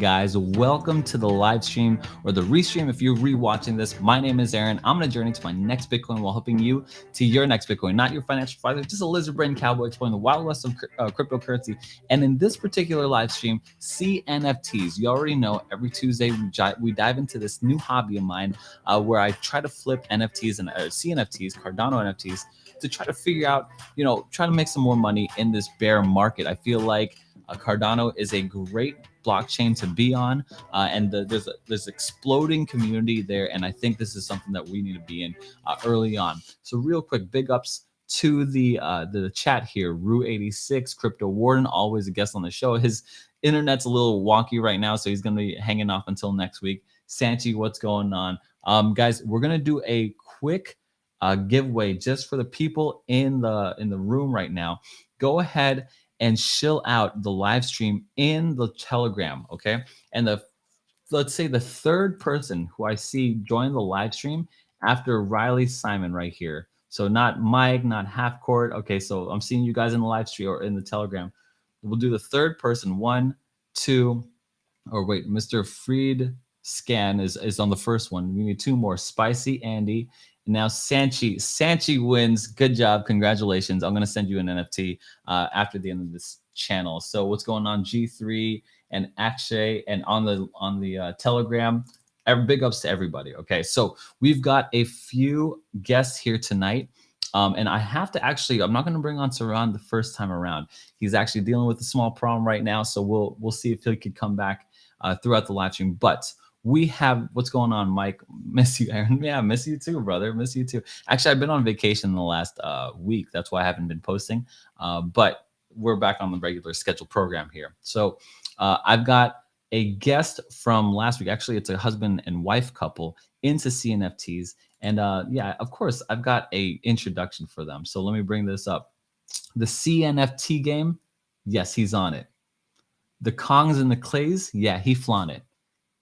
Guys, welcome to the live stream or the restream if you're rewatching this. My name is Aaron. I'm going to journey to my next Bitcoin while helping you to your next Bitcoin, not your financial advisor, just a lizard brain cowboy exploring the wild west of cryptocurrency. And in this particular live stream, CNFTs. You already know every Tuesday we dive into this new hobby of mine where I try to flip NFTs and CNFTs, Cardano NFTs, to try to figure out, try to make some more money in this bear market. I feel like Cardano is a great blockchain to be on, and there's exploding community there, and I think this is something that we need to be in early on. So real quick, big ups to the chat here. Rue86, Crypto Warden, always a guest on the show. His internet's a little wonky right now, so he's gonna be hanging off until next week. Sanchi, what's going on? Guys, we're gonna do a quick giveaway just for the people in the room right now. Go ahead and chill out the live stream in the Telegram, okay? And let's say the third person who I see join the live stream after Riley Simon right here. So not Mike, not Half Court. Okay, so I'm seeing you guys in the live stream or in the Telegram. We'll do the third person. One, two, or wait, Mr. Freed Scan is on the first one. We need two more. Spicy Andy. And now Sanchi wins. Good job. Congratulations. I'm going to send you an NFT after the end of this channel. So what's going on? G3 and Akshay and on the Telegram. Big ups to everybody. Okay, so we've got a few guests here tonight. And I have to actually, I'm not going to bring on Seron the first time around. He's actually dealing with a small problem right now. So we'll see if he could come back throughout the live stream. But we have, what's going on, Mike? Miss you, Aaron. Yeah, miss you too, brother. Miss you too. Actually, I've been on vacation in the last week. That's why I haven't been posting. But we're back on the regular scheduled program here. So I've got a guest from last week. Actually, it's a husband and wife couple into CNFTs. And yeah, of course, I've got a introduction for them. So let me bring this up. The CNFT game, yes, he's on it. The Kongs and the Clays, yeah, he flaunt it.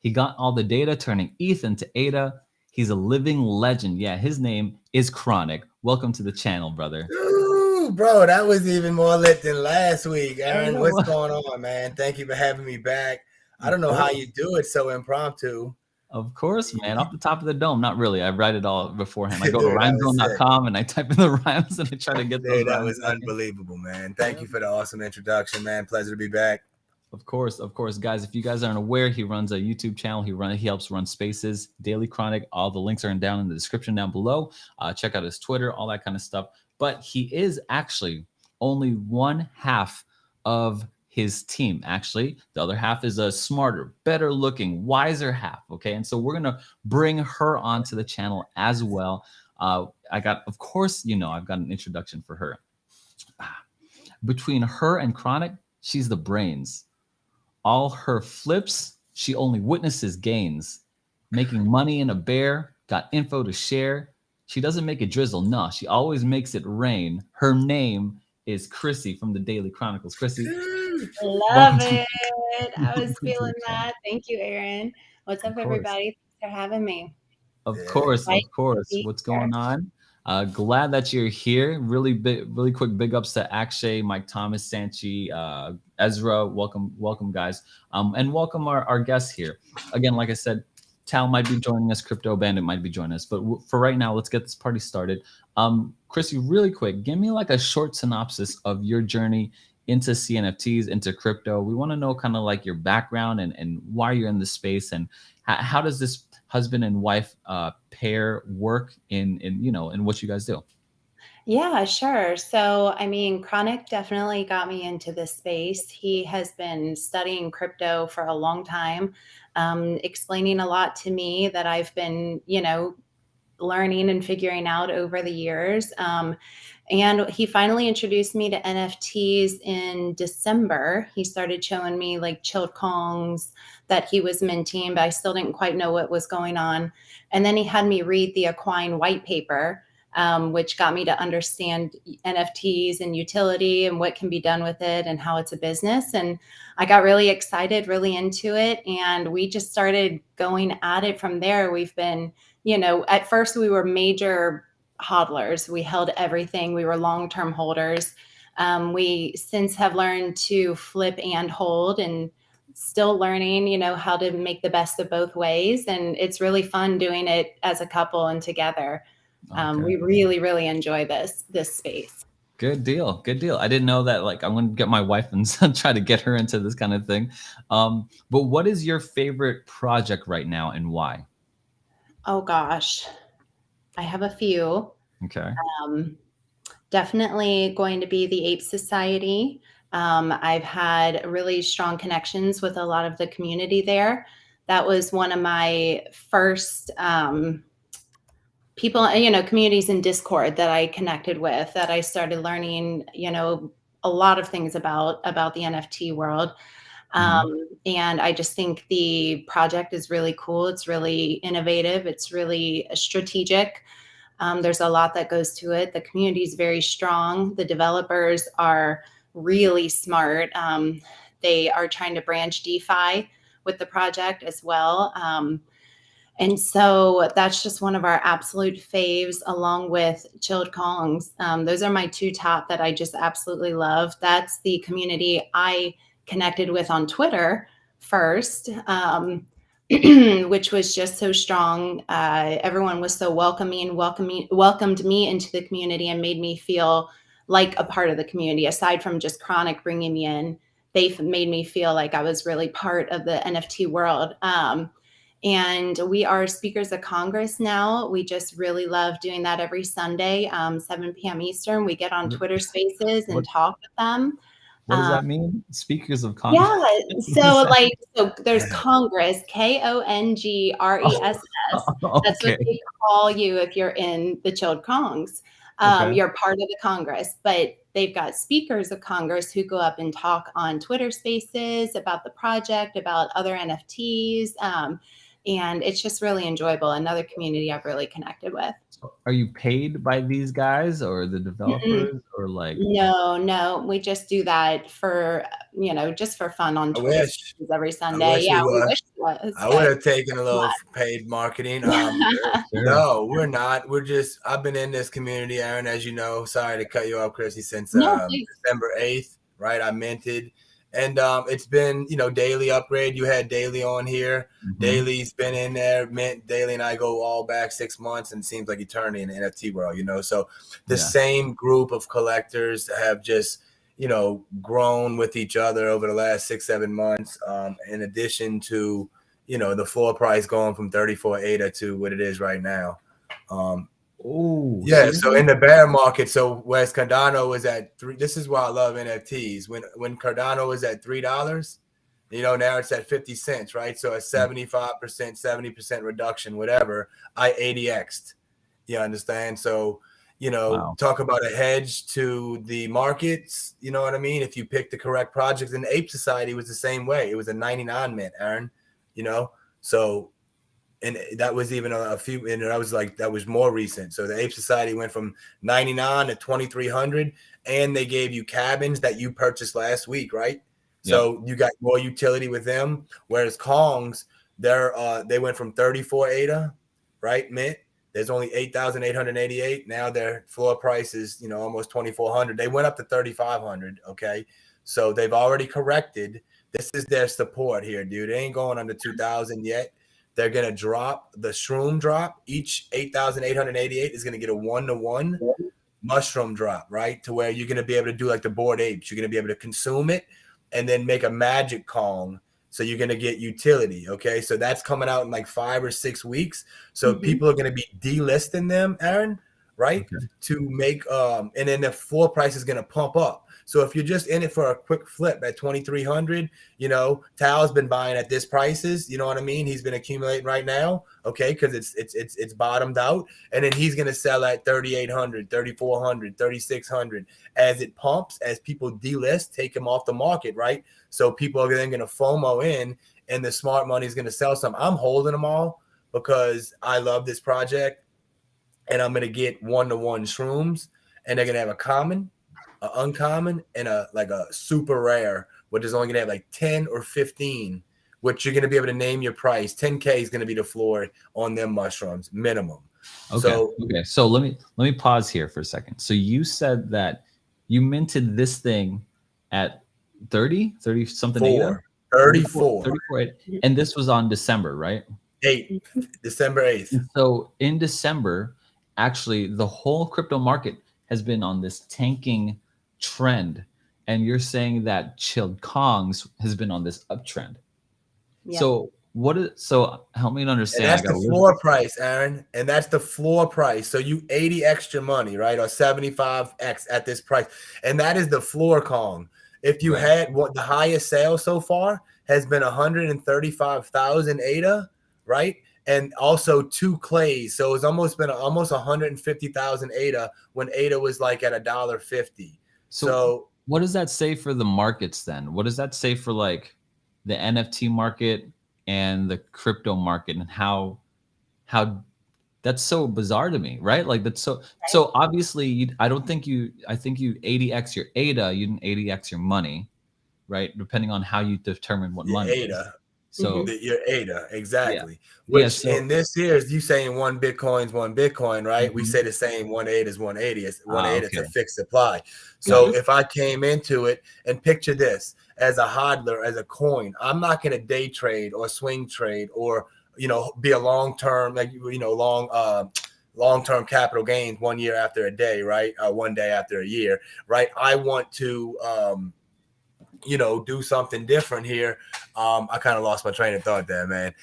He got all the data, turning ETH into ADA. He's a living legend. Yeah, his name is Chronic. Welcome to the channel, brother. Ooh, bro, that was even more lit than last week. Aaron, what's going on, man? Thank you for having me back. I don't know how you do it so impromptu. Of course, man. Off the top of the dome. Not really. I write it all beforehand. I go to rhymezone.com and I type in the rhymes and I try to get those. That was unbelievable, man. Thank you for the awesome introduction, man. Pleasure to be back. Of course, guys. If you guys aren't aware, he runs a YouTube channel. He helps run Spaces, Daily Chronic. All the links are down in the description down below. Check out his Twitter, all that kind of stuff. But he is actually only one half of his team. Actually, the other half is a smarter, better looking, wiser half. Okay, and so we're gonna bring her onto the channel as well. I got, of course, I've got an introduction for her. Between her and Chronic, she's the brains. All her flips, she only witnesses gains. Making money in a bear, got info to share. She doesn't make it drizzle, no, she always makes it rain. Her name is Chrissy from the Daily Chronicles. Chrissy. Love it. I was feeling that. Thank you, Aaron. What's up, everybody? Thanks for having me. Of course. What's going on? Glad that you're here. Really quick big ups to Akshay, Mike Thomas, Sanchi, Ezra. Welcome guys. And welcome our guests here. Again, like I said, Tal might be joining us, Crypto Bandit might be joining us, but for right now, let's get this party started. Chrissy, really quick, give me like a short synopsis of your journey into CNFTs, into crypto. We want to know kind of like your background and why you're in this space, and how does this husband and wife pair work in what you guys do? Yeah, sure. So, I mean, Chronic definitely got me into this space. He has been studying crypto for a long time, explaining a lot to me that I've been, learning and figuring out over the years. And he finally introduced me to NFTs in December. He started showing me like chilled Kongs that he was minting, but I still didn't quite know what was going on. And then he had me read the Aquine white paper, which got me to understand NFTs and utility and what can be done with it and how it's a business. And I got really excited, really into it. And we just started going at it from there. We've been, at first we were major hodlers. We held everything. We were long-term holders. We since have learned to flip and hold and still learning, you know, how to make the best of both ways. And it's really fun doing it as a couple and together. Okay. We really, really enjoy this space. Good deal. Good deal. I didn't know that. Like, I'm going to get my wife and try to get her into this kind of thing. But what is your favorite project right now and why? Oh gosh, I have a few. Okay. Definitely going to be the Ape Society. I've had really strong connections with a lot of the community there. That was one of my first people, you know, communities in Discord that I connected with, that I started learning, you know, a lot of things about the NFT world. And I just think the project is really cool. It's really innovative. It's really strategic. There's a lot that goes to it. The community is very strong. The developers are really smart. They are trying to branch DeFi with the project as well. And so that's just one of our absolute faves, along with Chilled Kongs. Those are my two top that I just absolutely love. That's the community I connected with on Twitter first, which was just so strong. Everyone was so welcomed me into the community and made me feel like a part of the community. Aside from just Chronic bringing me in, they made me feel like I was really part of the NFT world. And we are speakers of Congress now. We just really love doing that every Sunday, 7 p.m. Eastern. We get on Twitter Spaces and talk with them. What does that mean? Speakers of Congress? Yeah. So there's Congress, KONGRESS. That's what they call you if you're in the Chilled Kongs. You're part of the Congress, but they've got speakers of Congress who go up and talk on Twitter Spaces about the project, about other NFTs. And it's just really enjoyable. Another community I've really connected with. Are you paid by these guys or the developers or like? No, we just do that for, you know, just for fun on Twitter every Sunday. Yeah, we wish it was. I would have taken a little paid marketing. No, we're not. We're just, I've been in this community, Aaron, as you know. Sorry to cut you off, Chrissy, since December 8th, right? I minted. And it's been, you know, daily upgrade. You had Daily on here. Daily's been in there. Mint, Daily and I go all back 6 months, and it seems like eternity in the NFT world, you know. So the same group of collectors have just, you know, grown with each other over the last 6-7 months. In addition to, you know, the floor price going from 34 ADA to what it is right now. So in the bear market, so whereas Cardano was at $3, this is why I love NFTs. When Cardano was at $3, you know, now it's at 50 cents, right? So a 75%, 70% reduction, whatever, I 80x'd. You understand? So, you know, talk about a hedge to the markets, you know what I mean? If you pick the correct projects, and the Ape Society was the same way. It was a 99 mint, Aaron, you know? So, and that was even a few, and I was like, that was more recent. So the Ape Society went from 99 to 2,300, and they gave you cabins that you purchased last week, right? So you got more utility with them. Whereas Kongs, they went from 34 ADA, right? Mint. There's only 8,888. Now their floor price is, you know, almost 2,400. They went up to 3,500. Okay. So they've already corrected. This is their support here, dude. It ain't going under 2,000 yet. They're going to drop the shroom drop. Each 8,888 is going to get a 1-to-1 mushroom drop, right? To where you're going to be able to do like the Bored Apes. You're going to be able to consume it and then make a magic Kong. So you're going to get utility. Okay. So that's coming out in like 5 or 6 weeks. So people are going to be delisting them, Aaron, right? To make, and then the floor price is going to pump up. So if you're just in it for a quick flip at 2,300, you know, Tal's been buying at this prices. You know what I mean? He's been accumulating right now, okay, because it's bottomed out, and then he's gonna sell at 3,800, 3,400, 3,600 as it pumps, as people delist, take him off the market, right? So people are then gonna FOMO in, and the smart money is gonna sell some. I'm holding them all because I love this project, and I'm gonna get 1-to-1 shrooms, and they're gonna have a common, uncommon, and a super rare, which is only gonna have like 10 or 15, which you're gonna be able to name your price. 10K is gonna be the floor on them mushrooms minimum. So let me pause here for a second. So you said that you minted this thing at 30 something ADA? 34. 34. And this was on December, right? December 8th. And so in December, actually, the whole crypto market has been on this tanking trend. And you're saying that Chilled Kongs has been on this uptrend. Yep. So help me to understand. And that's the floor price, Aaron. And that's the floor price. So you 80 extra money, right? Or 75x at this price. And that is the floor Kong. If you had what the highest sale so far has been 135,000 ADA, right? And also 2 clays. So it's almost been almost 150,000 ADA when ADA was like at $1.50. So what does that say for the markets then? What does that say for like the NFT market and the crypto market, and how that's so bizarre to me, right? Like that's so obviously I think you 80x your ADA, you didn't 80x your money, right? Depending on how you determine what money ADA. is. So your ADA, exactly. Yeah. Which in this here is you saying one Bitcoin's one Bitcoin, right? We say the same 180 is 180. It's 180. It's a fixed supply. So if I came into it and picture this as a hodler, as a coin, I'm not going to day trade or swing trade or be a long-term, like long-term capital gains 1 year after a day, right? 1 day after a year, right? I want to do something different here. I kind of lost my train of thought there, man.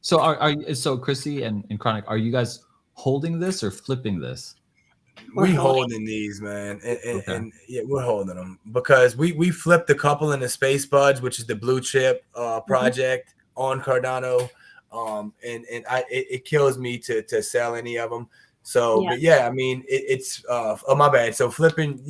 So Chrissy and Chronic, are you guys holding this or flipping this? We holding these, man, and yeah, we're holding them because we flipped a couple in the Space Buds, which is the blue chip project on Cardano, and it kills me to sell any of them. So, but yeah, I mean, it's my bad. So flipping,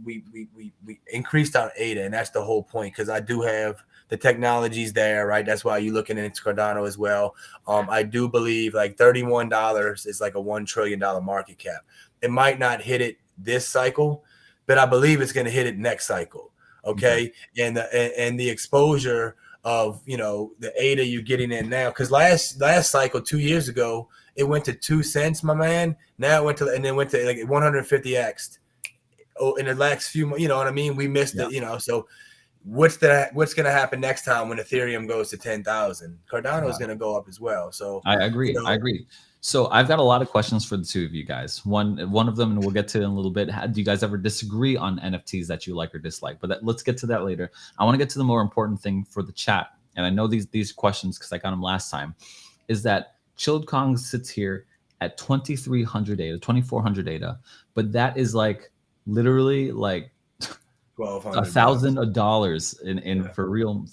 we increased our ADA, and that's the whole point, because I do have the technologies there, right? That's why you're looking into Cardano as well. I do believe like $31 is like a $1 trillion market cap. It might not hit it this cycle, but I believe it's going to hit it next cycle. Okay. And the exposure of, the ADA you're getting in now, because last cycle 2 years ago, it went to 2 cents, my man. Now it went to like 150x. Oh, in the last few months, you know what I mean? We missed it, so what's going to happen next time when Ethereum goes to 10,000? Cardano is going to go up as well. So I agree. I agree. So I've got a lot of questions for the two of you guys. One of them, and we'll get to it in a little bit. Do you guys ever disagree on NFTs that you like or dislike? But let's get to that later. I want to get to the more important thing for the chat. And I know these questions because I got them last time, is that Chilled Kong sits here at 2,300 ADA, 2,400 ADA, but that is like literally like $1,000 for real,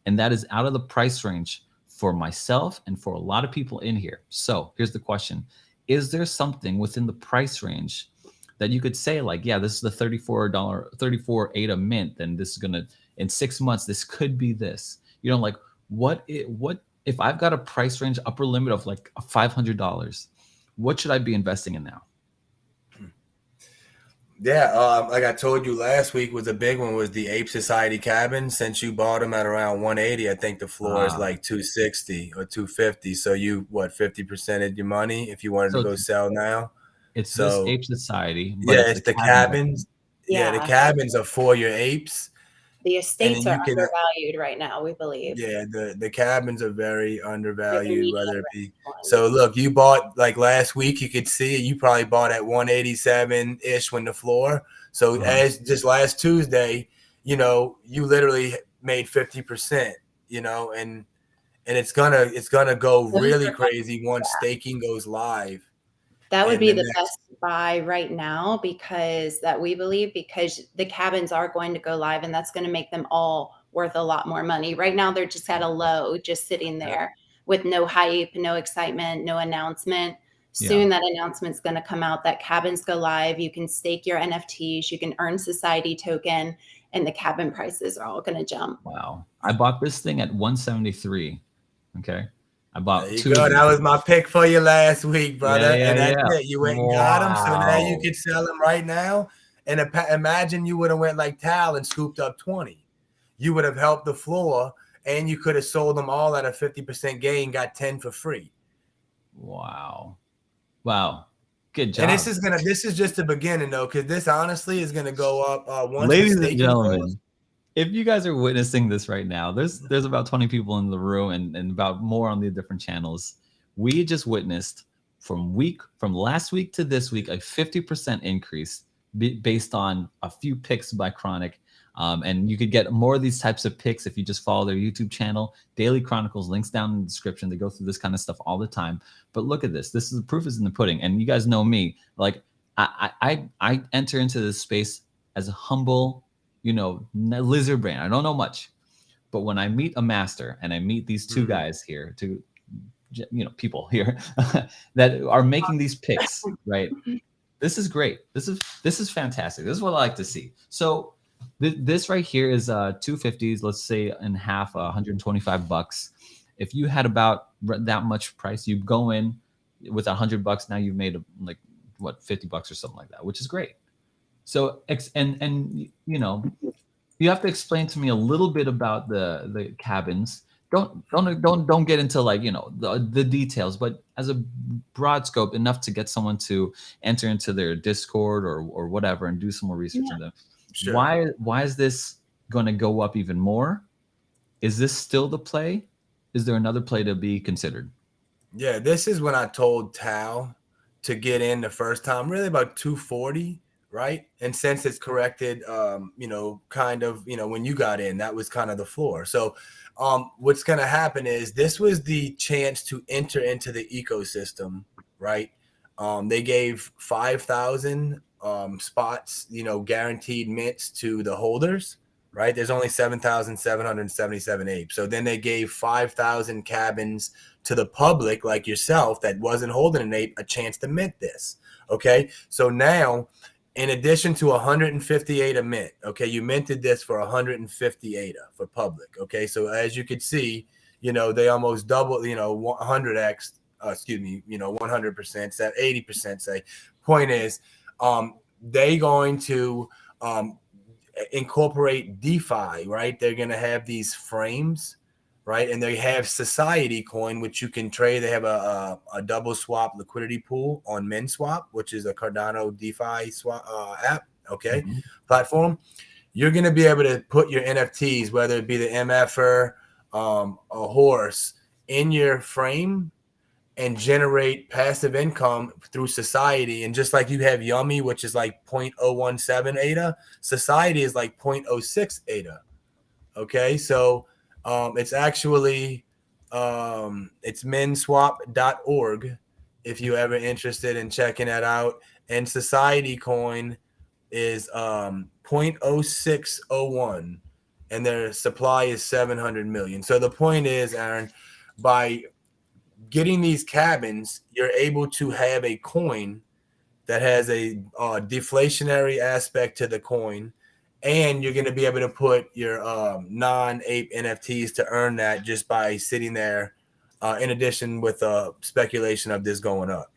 and that is out of the price range for myself and for a lot of people in here. So here's the question: is there something within the price range that you could say like, yeah, this is the $34 ADA mint, then this is gonna, in 6 months, this could be this, like what if I've got a price range upper limit of like $500, what should I be investing in now? Yeah, like I told you last week, was a big one, was the Ape Society cabin. Since you bought them at around 180, I think the floor is like 260 or 250. So you 50% of your money if you wanted to go sell now. It's this Ape Society. But it's the cabins. Yeah, the cabins are for your apes. The estates are undervalued right now, we believe. Yeah, the cabins are very undervalued, whether it be. So look, you bought like last week, you could see it. You probably bought at 187-ish when the floor. So as just last Tuesday, you literally made 50%, and it's gonna go really crazy once staking goes live. That would be the best buy right now, because we believe the cabins are going to go live, and that's going to make them all worth a lot more money. Right now, they're just at a low, just sitting there with no hype, no excitement, no announcement. Soon that announcement's going to come out that cabins go live. You can stake your NFTs, you can earn society token, and the cabin prices are all going to jump. Wow. I bought this thing at 173. Okay. I bought there you go. That was my pick for you last week, brother. Yeah, and that's it. You went and got them, so now you could sell them right now. And imagine you would have went like TAL and scooped up 20. You would have helped the floor, and you could have sold them all at a 50% gain, got 10 for free. Wow. Good job. And this is just the beginning though, because this honestly is gonna go up once. Ladies and gentlemen, if you guys are witnessing this right now, there's about 20 people in the room and about more on the different channels. We just witnessed from last week to this week a 50% increase based on a few picks by Chronic. And you could get more of these types of picks if you just follow their YouTube channel, Daily Chronicles, links down in the description. They go through this kind of stuff all the time. But look at this. This is the proof is in the pudding. And you guys know me. Like I enter into this space as a humble, lizard brain. I don't know much. But when I meet a master and I meet these two guys here, people here that are making these picks, right? This is great. This is fantastic. This is what I like to see. So this right here is 250s, let's say in half, $125. If you had about that much price, you go in with $100. Now you've made like what, $50 or something like that, which is great. So and you have to explain to me a little bit about the cabins. Don't get into like the details, but as a broad scope, enough to get someone to enter into their Discord or whatever and do some more research on them. Sure. Why is this going to go up even more? Is this still the play? Is there another play to be considered? Yeah, this is when I told TAL to get in the first time, really about 240, right? And since it's corrected, kind of, when you got in, that was kind of the floor. So what's going to happen is this was the chance to enter into the ecosystem, right? They gave 5,000 spots, guaranteed mints to the holders, right? There's only 7,777 apes. So then they gave 5,000 cabins to the public like yourself that wasn't holding an ape a chance to mint this. Okay. So now, in addition to 158 a mint, okay, you minted this for 158 for public. Okay. So as you could see, they almost doubled, 100x, 100%, 80% say. Point is, they going to incorporate DeFi, right? They're going to have these frames, right? And they have Society Coin, which you can trade. They have a double swap liquidity pool on MinSwap, which is a Cardano DeFi swap app, okay, platform. You're going to be able to put your NFTs, whether it be the MFer, a horse, in your frame and generate passive income through Society. And just like you have Yummy, which is like 0.017 ADA, Society is like 0.06 ADA. Okay, so it's actually it's minswap.org if you ever interested in checking that out. And Society Coin is 0.0601 and their supply is 700 million. So the point is, Aaron, by getting these cabins, you're able to have a coin that has a deflationary aspect to the coin, and you're going to be able to put your non-ape NFTs to earn that just by sitting there, in addition with speculation of this going up,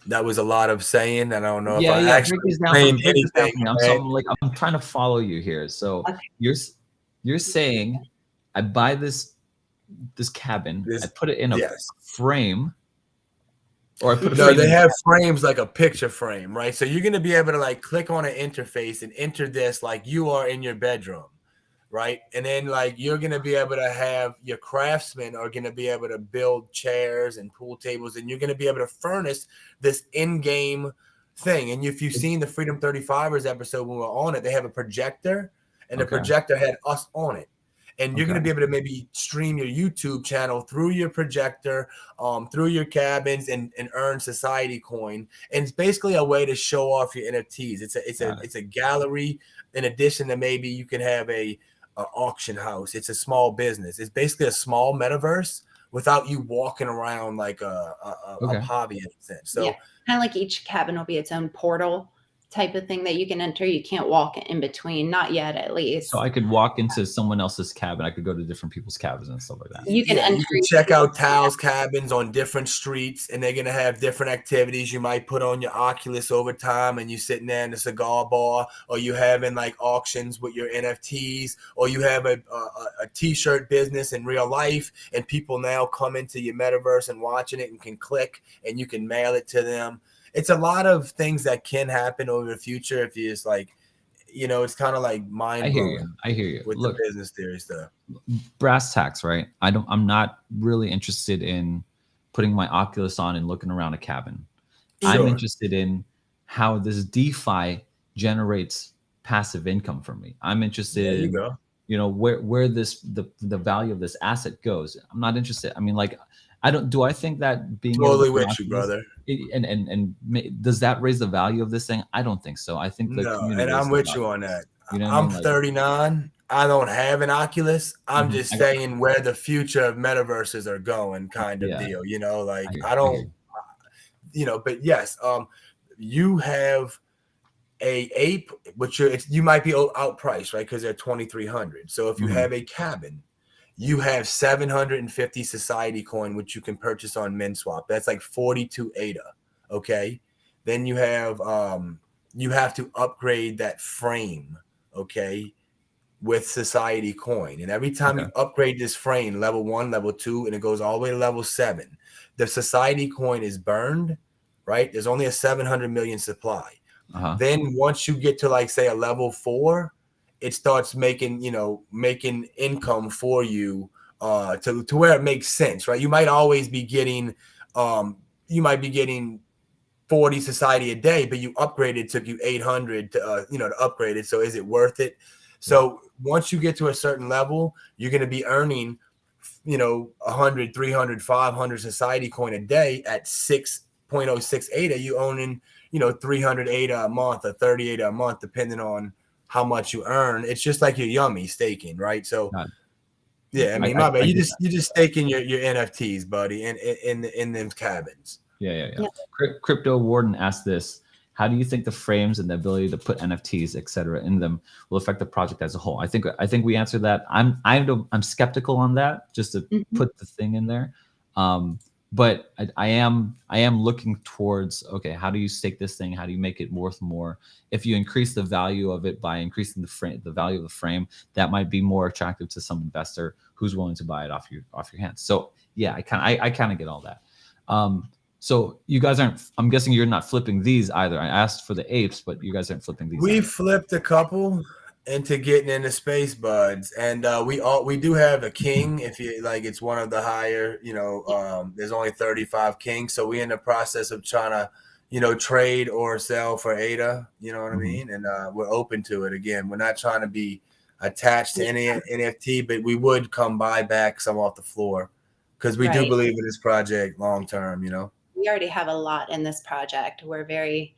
that was a lot of saying, and I don't know if I actually explained anything. I'm trying to follow you here. So you're saying I buy this cabin, I put it in a frame, or I put they have frames like a picture frame, right? So you're going to be able to like click on an interface and enter this like you are in your bedroom, right? And then like you're going to be able to have your craftsmen are going to be able to build chairs and pool tables, and you're going to be able to furnish this in-game thing. And if you've seen the Freedom 35ers episode when we were on it, they have a projector, and the projector had us on it. And you're going to be able to maybe stream your YouTube channel through your projector, through your cabins, and earn Society Coin. And it's basically a way to show off your NFTs. It's a gallery. In addition to maybe you can have a auction house. It's a small business. It's basically a small metaverse without you walking around like a hobby in a sense. So kind of like each cabin will be its own portal type of thing that you can enter. You can't walk in between, not yet at least. So I could walk into someone else's cabin. I could go to different people's cabins and stuff like that. You can check out TAL's cabins on different streets, and they're going to have different activities. You might put on your Oculus over time, and you sitting there in the cigar bar, or you having like auctions with your NFTs, or you have a t-shirt business in real life, and people now come into your metaverse and watching it and can click, and you can mail it to them. It's a lot of things that can happen over the future if you just like, you know, it's kind of like mind blowing. I hear you. With Look, the business theory stuff. brass tacks, right? I'm not really interested in putting my Oculus on and looking around a cabin. I'm Sure. interested in how this DeFi generates passive income for me. I'm interested There you in, go. you know, where this the value of this asset goes. I'm not interested. I mean, like, I don't. Do I think that being able to Totally put with you, Oculus brother. does that raise the value of this thing? I don't think so. I think the No, community and I'm raises the with you value. on that. You know what I I'm mean? Like, 39. I don't have an Oculus. I'm just I got, saying where the future of metaverses are going, kind of yeah, deal. You know, like I hear you. you know, but yes, you have a ape, which you might be outpriced, right? Because they're 2,300. So if you Mhm. have a cabin, you have 750 society coin, which you can purchase on MinSwap. That's like 42 ADA. Okay. Then you have to upgrade that frame, okay, with society coin. And every time Okay. you upgrade this frame, level 1, level 2, and it goes all the way to level 7, the society coin is burned, right? There's only a 700 million supply. Uh-huh. Then once you get to, like, say, a level 4, it starts making income for you to where it makes sense, right? You might always be getting 40 society a day, but you upgraded, took you 800 to to upgrade it. So is it worth it? Yeah. So once you get to a certain level, you're going to be earning 100, 300, 500 society coin a day at 6.06 ADA. You owning 300 ADA a month or 30 ADA a month, depending on how much you earn. It's just like your yummy staking, right? So Got it. yeah, I mean, I my bad. I You get just that. you just staking your NFTs, buddy, in them cabins. Yeah. Yeah. Crypto Warden asked this: how do you think the frames and the ability to put NFTs, et cetera, in them will affect the project as a whole? I think we answered that. I'm skeptical on that, just to Mhm. put the thing in there. But I am looking towards, okay, how do you stake this thing? How do you make it worth more? If you increase the value of it by increasing the value of the frame, that might be more attractive to some investor who's willing to buy it off your hands. So yeah, I kind of get all that. So you guys aren't, I'm guessing you're not flipping these either. I asked for the apes, but you guys aren't flipping these We either. flipped a couple into getting into space buds, and we do have a king. If you like, it's one of the higher. There's only 35 kings, so we're in the process of trying to trade or sell for ADA. You know what I Mhm. mean? And we're open to it. Again, we're not trying to be attached to any NFT, but we would come buy back some off the floor because we do Right. believe in this project long term. We already have a lot in this project. We're very,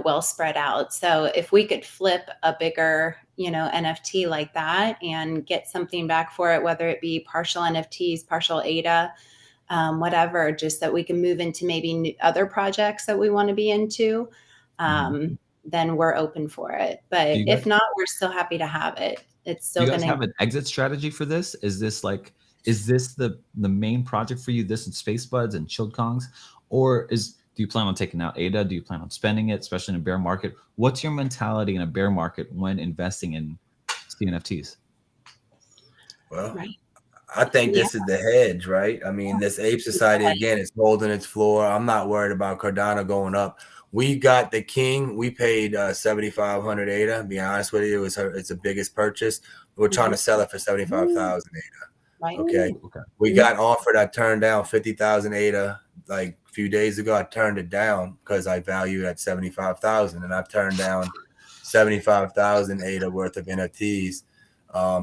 well spread out. So if we could flip a bigger, NFT like that and get something back for it, whether it be partial NFTs, partial ADA, whatever, just that we can move into maybe other projects that we want to be into, then we're open for it. Do But you if guys not, we're still happy to have it. It's do still you going guys to. have an exit strategy for this? Is this the main project for you? This and Space Buds and Chilled Kongs, or do you plan on taking out ADA? Do you plan on spending it, especially in a bear market? What's your mentality in a bear market when investing in CNFTs? Well, Right. I think Yeah. this is the hedge, right? I mean, this Ape Society, again, it's holding its floor. I'm not worried about Cardano going up. We got the king. We paid 7,500 ADA. To be honest with you, it's the biggest purchase. We're trying to sell it for 75,000 ADA. Right. Okay. Ooh, okay. We got offered. I turned down 50,000 ADA like a few days ago. I turned it down because I value it at 75,000, and I've turned down 75,000 ADA worth of NFTs.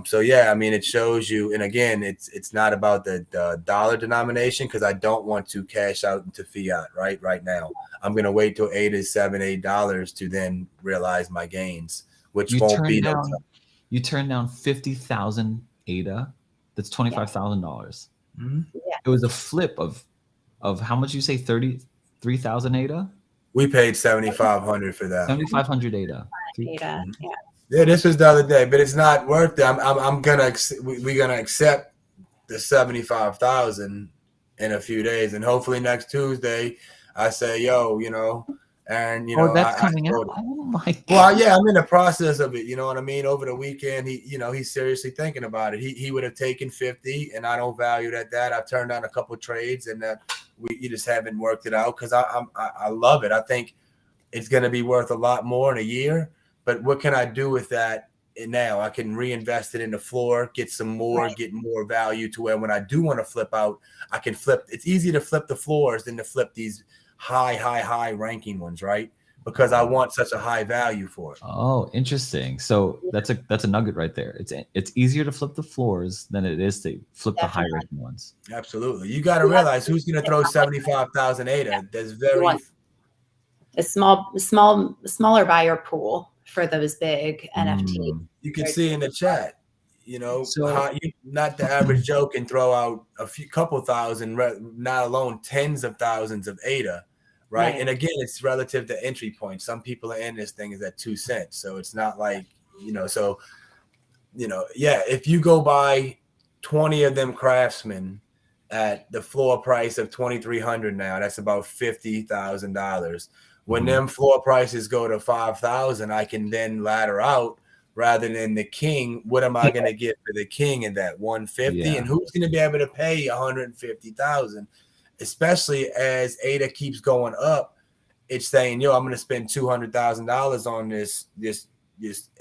So yeah, I mean, it shows you, and again, it's not about the dollar denomination because I don't want to cash out into fiat right now. I'm gonna wait till $8 to then realize my gains, which You won't turned be no down time. you turned down 50,000 ADA. That's Yeah. $25,000. Mhm. Yeah. It was a flip of how much you say, 33,000 ADA? We paid 7,500 for that. 7,500 ADA. Data. Mhm. Yeah. Yeah, this was the other day, but it's not worth it. I'm gonna we're gonna accept the 75,000 in a few days, and hopefully next Tuesday, I say, yo, and Oh, that's I coming out. told him. Oh my God. Well, yeah, I'm in the process of it. You know what I mean? Over the weekend, he's seriously thinking about it. He would have taken 50, and I don't value it at that. I've turned down a couple trades, and you just haven't worked it out because I love it. I think it's going to be worth a lot more in a year. but what can I do with that? And now I can reinvest it in the floor, get some more, get more value to where when I do want to flip out, I can flip. It's easier to flip the floors than to flip these high ranking ones, right? Because I want such a high value for it. Oh, interesting. So that's a nugget right there. It's easier to flip the floors than it is to flip the high ranking ones. Absolutely. You got to realize who's going to throw 75,000 ADA. There's very a smaller buyer pool for those big NFTs. You can see in the chat, you know, how not the average Joe can throw out a couple thousand, not alone tens of thousands of ADA, right? And again, it's relative to entry point. Some people are in this thing is at 2 cents, so it's not like, you know, so, you know, yeah, if you go buy 20 of them craftsmen at the floor price of $2,300 now, that's about $50,000. When them floor prices go to 5,000, I can then ladder out rather than the king. What am I going to get for the king in that 150? And who's going to be able to pay 150,000? Especially as ADA keeps going up, it's saying, yo, I'm going to spend $200,000 on this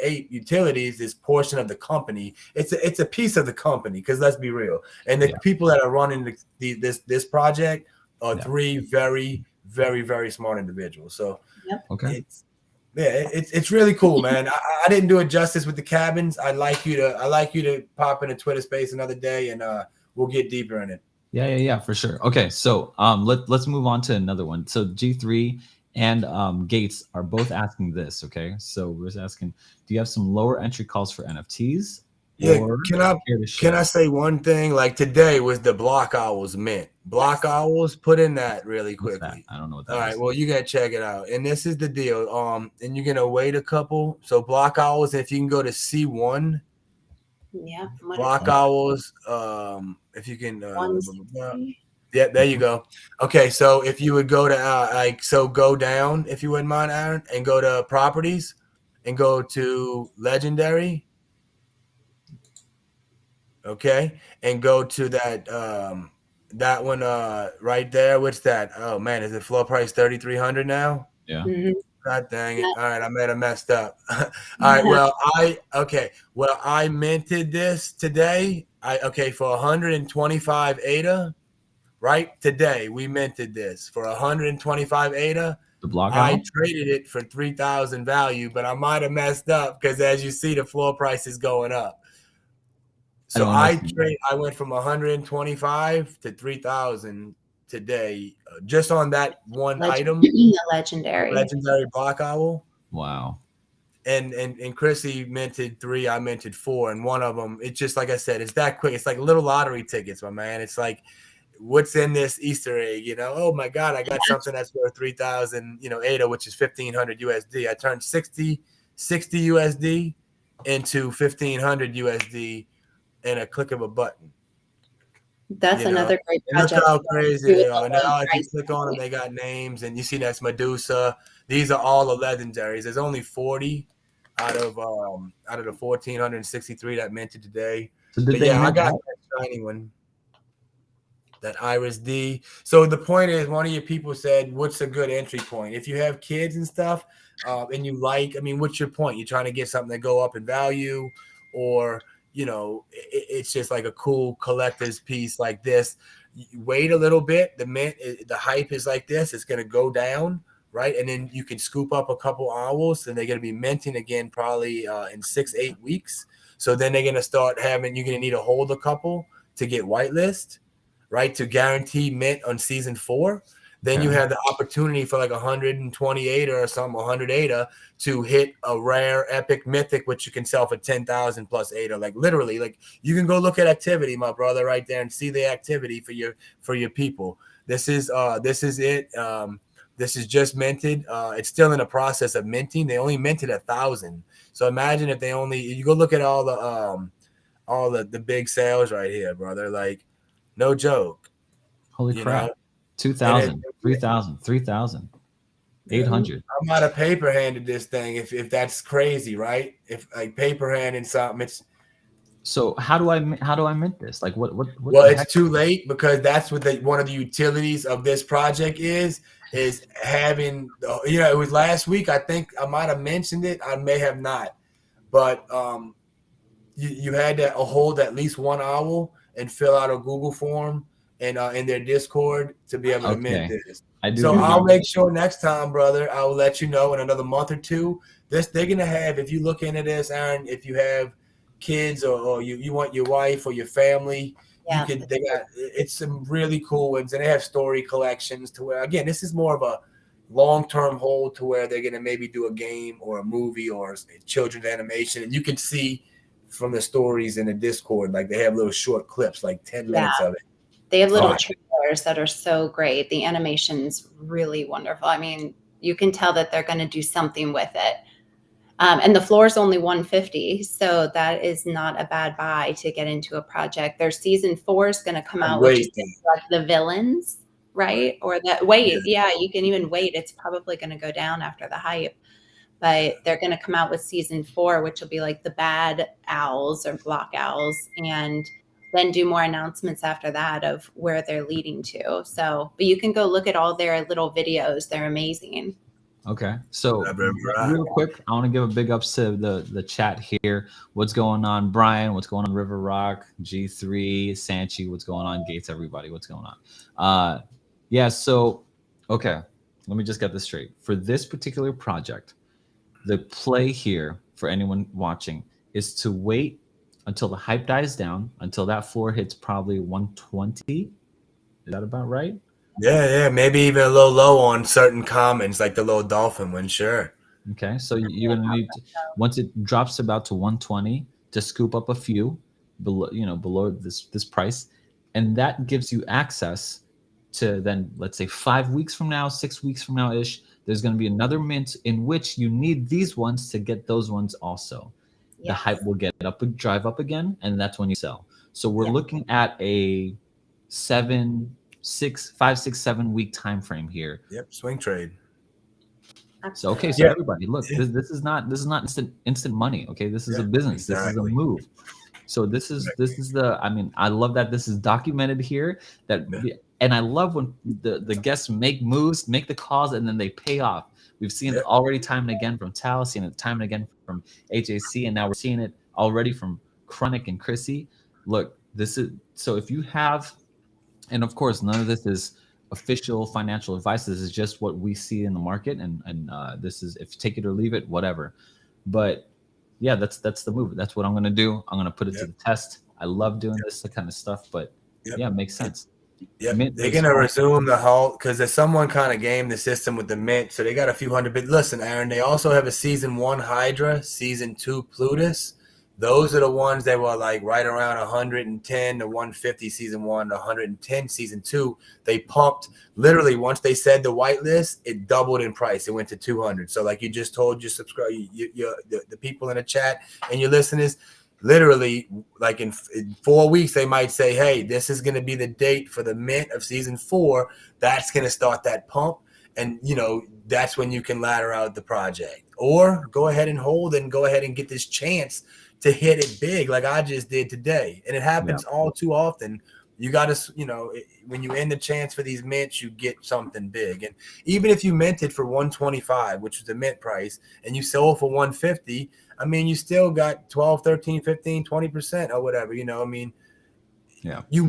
8 utilities, this portion of the company. It's a piece of the company, because let's be real. And the people that are running this project are 3 very, very, very smart individuals. So it's really cool, man. I didn't do it justice with the cabins. I'd like you to pop in a Twitter space another day, and we'll get deeper in it. Yeah, for sure. Okay, so let's move on to another one. So G3 and Gates are both asking this. Okay, so we're just asking, do you have some lower entry calls for NFTs? Yeah, can I say one thing? Like today was the Block Owls mint. Block Owls, put in that really quickly. I don't know what that is. All right, well, you gotta check it out. And this is the deal. And you're gonna wait a couple. So Block Owls, if you can go to C1. Yeah. Block Owls. If you can yeah, there you go. Okay, so if you would go to go down, if you wouldn't mind, Aaron, and go to properties and go to legendary. Okay, and go to that that one right there. What's that? Oh man, is the floor price 3,300 now? Yeah. God dang it. All right, I might have messed up. All right, well, I minted this today. For 125 ADA, right? Today we minted this for 125 ADA. The block I traded it for 3,000 value, but I might have messed up because as you see, the floor price is going up. So I went from 125 to 3,000 today, just on that one item. Legendary Block Owl. Wow. And Chrissy minted 3, I minted 4, and one of them, it's just like I said, it's that quick. It's like little lottery tickets, my man. It's like, what's in this Easter egg? You know, oh my God, I got something that's worth 3,000, ADA, which is 1,500 USD. I turned 60 USD into 1,500 USD in a click of a button. That's another great project. Look how crazy they are. Now if you click on them, they got names, and you see that's Medusa. These are all the legendaries. There's only 40 out of the 1,463 that minted today. So I got that shiny one, that Iris D. So the point is, one of your people said, what's a good entry point? If you have kids and stuff, and you what's your point? You're trying to get something to go up in value, or it's just like a cool collector's piece like this. You wait a little bit. The hype is like this. It's going to go down, right? And then you can scoop up a couple owls, and they're going to be minting again probably in 6-8 weeks. So then they're going to start you're going to need to hold a couple to get whitelist, right? To guarantee mint on season 4. Then you have the opportunity for like 120 ADA or something, 100 ADA to hit a rare, epic, mythic, which you can sell for 10,000 plus ADA. Like literally, like you can go look at activity, my brother, right there, and see the activity for your people. This is it. This is just minted. It's still in the process of minting. They only minted 1,000. So imagine if you go look at all the big sales right here, brother. Like, no joke. Holy crap. 2,000, 3,000, 3,000, 800. I'm not a paper handed this thing. If that's crazy, right? If like paper handing something, it's. So how do I mint this? Like what? Well, it's too late, because that's what one of the utilities of this project is is having, it was last week. I think I might have mentioned it. I may have not, but you had to hold at least 1 hour and fill out a Google form and in their Discord to be able to mint this. I do. So I'll make sure next time, brother, I will let you know in another month or two. They're gonna have, if you look into this, Aaron, if you have kids or you want your wife or your family, it's some really cool ones, and they have story collections to where, again, this is more of a long-term hold to where they're gonna maybe do a game or a movie or children's animation, and you can see from the stories in the Discord, like they have little short clips, like 10 minutes of it. They have little trailers that are so great. The animation's really wonderful. I mean, you can tell that they're going to do something with it. And the floor is only 150, so that is not a bad buy to get into a project. Their season 4 is going to come out, which is like the villains, right? Or that you can even wait. It's probably going to go down after the hype. But they're going to come out with season 4, which will be like the bad owls or block owls, and then do more announcements after that of where they're leading to. So, but you can go look at all their little videos. They're amazing. Okay. So real quick, I want to give a big ups to the chat here. What's going on, Brian? What's going on, River Rock, G3, Sanchi? What's going on, Gates? Everybody, what's going on? So, okay. Let me just get this straight. For this particular project, the play here for anyone watching is to wait until the hype dies down, until that floor hits probably 120. Is that about right? Yeah. Maybe even a little low on certain commons, like the little dolphin one. Sure. Okay. So you're going to need, once it drops about to 120, to scoop up a few below this price. And that gives you access to then, let's say 5 weeks from now, 6 weeks from now ish, there's going to be another mint in which you need these ones to get those ones also. The hype will drive up again, and that's when you sell. So we're looking at a 5, 6, 7 week time frame here. Yep, swing trade. So everybody, look, this is not instant money. Okay, this is a business. Exactly. This is a move. So this is I love that this is documented here. And I love when the guests make moves, make the calls, and then they pay off. We've seen it already time and again from TAL, seen it time and again from HAC, and now we're seeing it already from Chronic and Chrissy. Look, this is so if you have, and of course, none of this is official financial advice. This is just what we see in the market, and this is, if you take it or leave it, whatever. But yeah, that's the move. That's what I'm gonna do. I'm gonna put it to the test. I love doing this kind of stuff, but yeah, it makes sense. Yep, they're gonna resume the halt because someone kind of gamed the system with the mint, so they got a few hundred. But listen, Aaron, they also have a season 1 Hydra, season 2 Plutus. Those are the ones that were like right around 110 to 150 season 1, 110 season 2. They pumped literally once they said the whitelist, it doubled in price. It went to 200. So like you just told your subscribe, the people in the chat and your listeners. Literally, like in 4 weeks, they might say, hey, this is going to be the date for the mint of season 4. That's going to start that pump. And, that's when you can ladder out the project. Or go ahead and hold and go ahead and get this chance to hit it big like I just did today. And it happens all too often. You got to, when you end the chance for these mints, you get something big. And even if you minted for 125, which was the mint price, and you sold for 150, I mean, you still got 12, 13, 15, 20% or whatever, you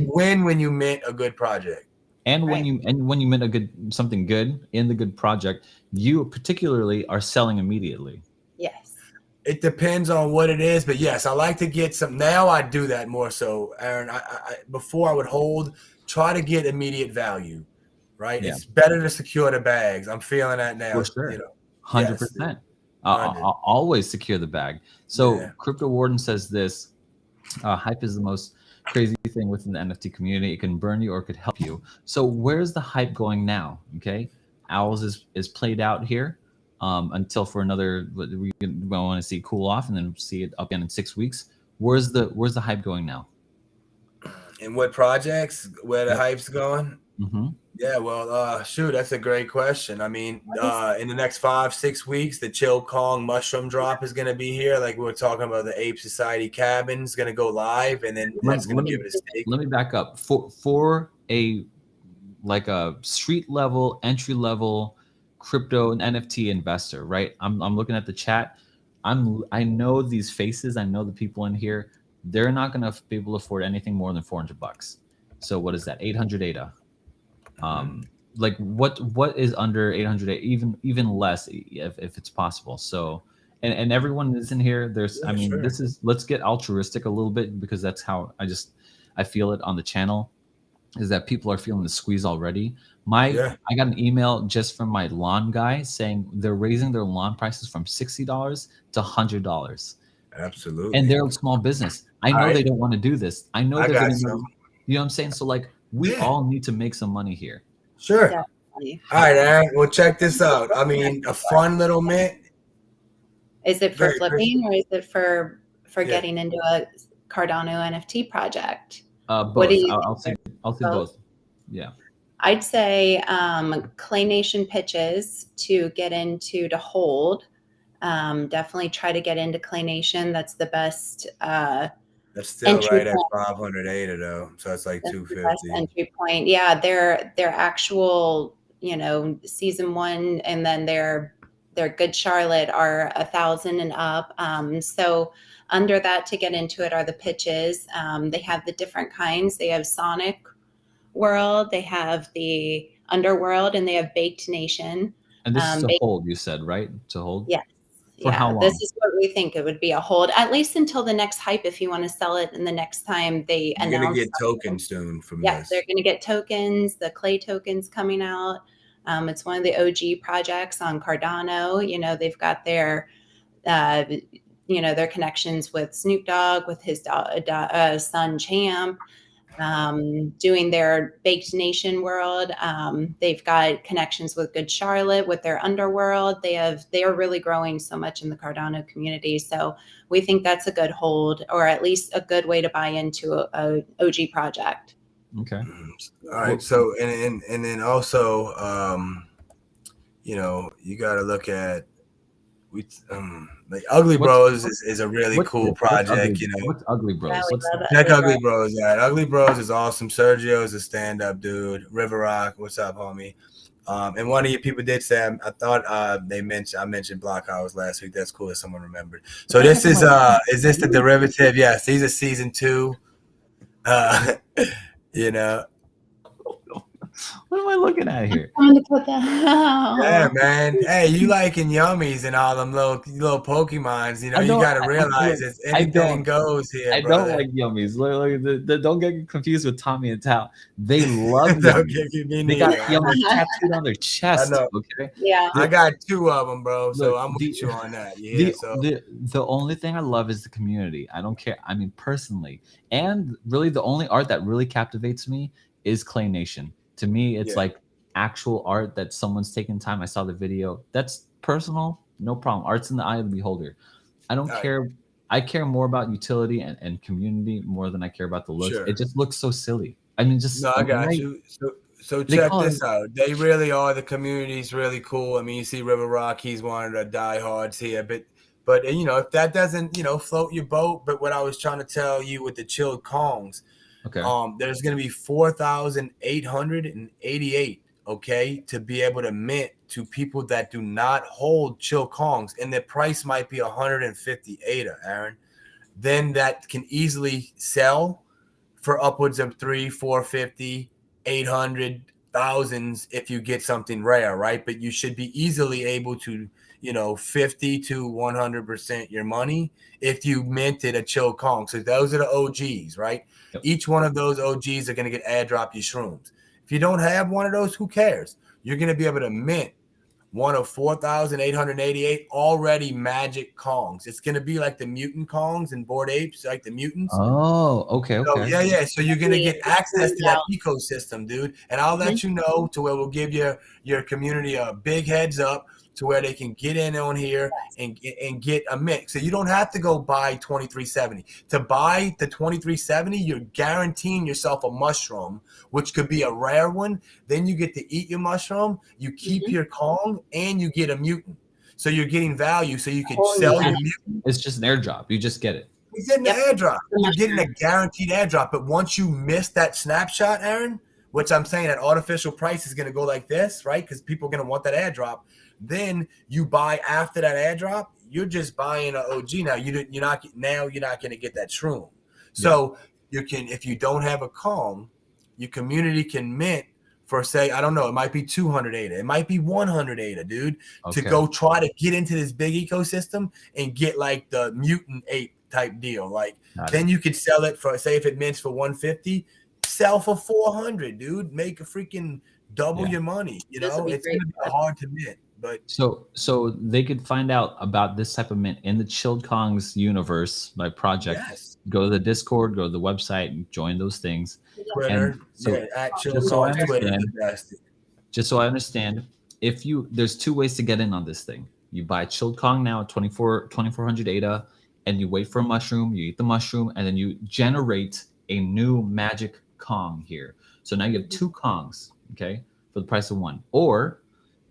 win when you mint a good project. And when you mint something good in the good project, you particularly are selling immediately. Yes. It depends on what it is, but yes, I like to get some. Now I do that more so, Aaron. I before I would hold, try to get immediate value, right? Yeah. It's better to secure the bags. I'm feeling that now. For sure. 100%. I'll always secure the bag. So Crypto Warden says this: hype is the most crazy thing within the NFT community. It can burn you or it could help you. So where's the hype going now? Okay, Owls is played out here. Until for another, we want to see cool off and then see it up again in 6 weeks. Where's the hype going now? In what projects? Where the hype's going? Mm-hmm. Yeah, well, that's a great question. I mean, in the next 5-6 weeks, the Chill Kong mushroom drop is going to be here. Like we were talking about, the Ape Society cabin is going to go live, and then that's going to give it a stake. Let me back up. For a like a street level, entry level crypto and NFT investor, right? I'm looking at the chat. I know these faces. I know the people in here. They're not gonna be able to afford anything more than $400. So what is that? 800 ADA. Like what is under 800 ADA? Even less if it's possible. So and everyone is in here. There's Yeah, I mean sure. this is let's get altruistic a little bit because that's how I feel it on the channel is that people are feeling the squeeze already. Yeah, I got an email just from my lawn guy saying they're raising their lawn prices from $60 to $100, and absolutely. they're a small business. I All know they right, don't want to do this. I know I they're got getting some. ready. You know what I'm saying? So like we Yeah, all need to make some money here. sure. Definitely. All right, Aaron. Well, check this out. I mean, a fun little mint. Is it for Very Chris. flipping or is it for Yeah. getting into a Cardano NFT project? What do Both. you I'll say think? Both? both. Yeah. I'd say Clay Nation pitches to get into to hold. Definitely try to get into Clay Nation. That's the best That's still entry right at point. 500 ADA though, so it's like That's the best 250. entry point. Yeah, their actual, season one, and then their Good Charlotte are 1,000 and up. So under that to get into it are the pitches. They have the different kinds. They have Sonic World, they have the Underworld, and they have Baked Nation. And this is to Baked, hold, you said, right? To hold? yes, For how yeah. This long? is what we think it would be a hold, at least until the next hype. If you want to sell it, and the next time they You're gonna announce get something. tokens soon from Yeah, this. they're going to get tokens, the Clay tokens coming out. It's one of the OG projects on Cardano. They've got their connections with Snoop Dogg, with his son Champ, doing their Baked Nation world. They've got connections with Good Charlotte, with their Underworld. They are really growing so much in the Cardano community. So we think that's a good hold, or at least a good way to buy into a OG project. Okay. All right. So and then also, you got to look at like Ugly Bros is a really cool project. What's Ugly Bros? Yeah, we What's love Check Ugly Ugly Bros out. Ugly Bros is awesome. Sergio is a stand-up dude. River Rock, what's up, homie? And one of you people did say I thought I mentioned Block Hours last week. That's cool that someone remembered. So this is this the derivative? Yes, these are season 2. You know, What am I looking at here? I'm going to put that. yeah, man. Hey, you liking yummies and all them little Pokemons? You got to realize it's anything goes here, I brother. don't like yummies. Look, don't get confused with Tommy and Tal. They love Don't yummies. get me They got neither. yummies tattooed on their chest. I know. Okay. Yeah. I got 2 of them, bro. So Look, I'm with you on that. Yeah. The, So the only thing I love is the community. I don't care. I mean, personally, and really, the only art that really captivates me is Clay Nation. To me, it's like actual art that someone's taken time. I saw the video. That's personal, no problem. Art's in the eye of the beholder. I don't care. I care more about utility and community more than I care about the looks. Sure. It just looks so silly. I mean, just no, I got you. So check this out. They really are. The community's really cool. I mean, you see River Rock. He's one of the diehards here, but if that doesn't float your boat. But what I was trying to tell you with the chilled Kongs, okay. There's going to be 4,888. Okay, to be able to mint to people that do not hold chill Kongs, and the price might be 150 ADA, Aaron. Then that can easily sell for upwards of 300, 450, 800 thousands if you get something rare, right? But you should be easily able to 50 to 100% your money if you minted a chill Kong. So those are the OGs, right? Yep. Each one of those OGs are going to get airdrop you shrooms. If you don't have one of those, who cares? You're going to be able to mint one of 4,888 already magic Kongs. It's going to be like the mutant Kongs and Bored Apes, like the mutants. Oh, okay. So, yeah. So you're going to get access to that ecosystem, dude. And I'll let you know to where we'll give your community a big heads up to where they can get in on here and get a mix. So you don't have to go buy 2370. To buy the 2370, you're guaranteeing yourself a mushroom, which could be a rare one. Then you get to eat your mushroom, you keep your Kong, and you get a mutant. So you're getting value so you can sell your mutant. It's just an airdrop. You just get it. You're getting an airdrop. You're getting a guaranteed airdrop. But once you miss that snapshot, Aaron, which I'm saying that artificial price is going to go like this, right? Because people are going to want that airdrop. Then you buy after that airdrop, you're just buying an OG now. You're not going to get that shroom. So you can, if you don't have a Kong, your community can mint for, say, I don't know, it might be 200 ADA, it might be 100 ADA, dude, to go try to get into this big ecosystem and get like the mutant ape type deal. Like then you could sell it for, say, if it mints for 150, sell for 400, dude. Make a freaking double your money. You know, it's gonna be hard to mint. But so they could find out about this type of mint in the Chilled Kongs universe by project. Yes. Go to the Discord, go to the website, and join those things. Twitter, just so I understand, if you, there's two ways to get in on this thing. You buy Chilled Kong now at 2400 ADA, and you wait for a mushroom. You eat the mushroom, and then you generate a new magic Kong here. So now you have two Kongs, okay, for the price of one. Or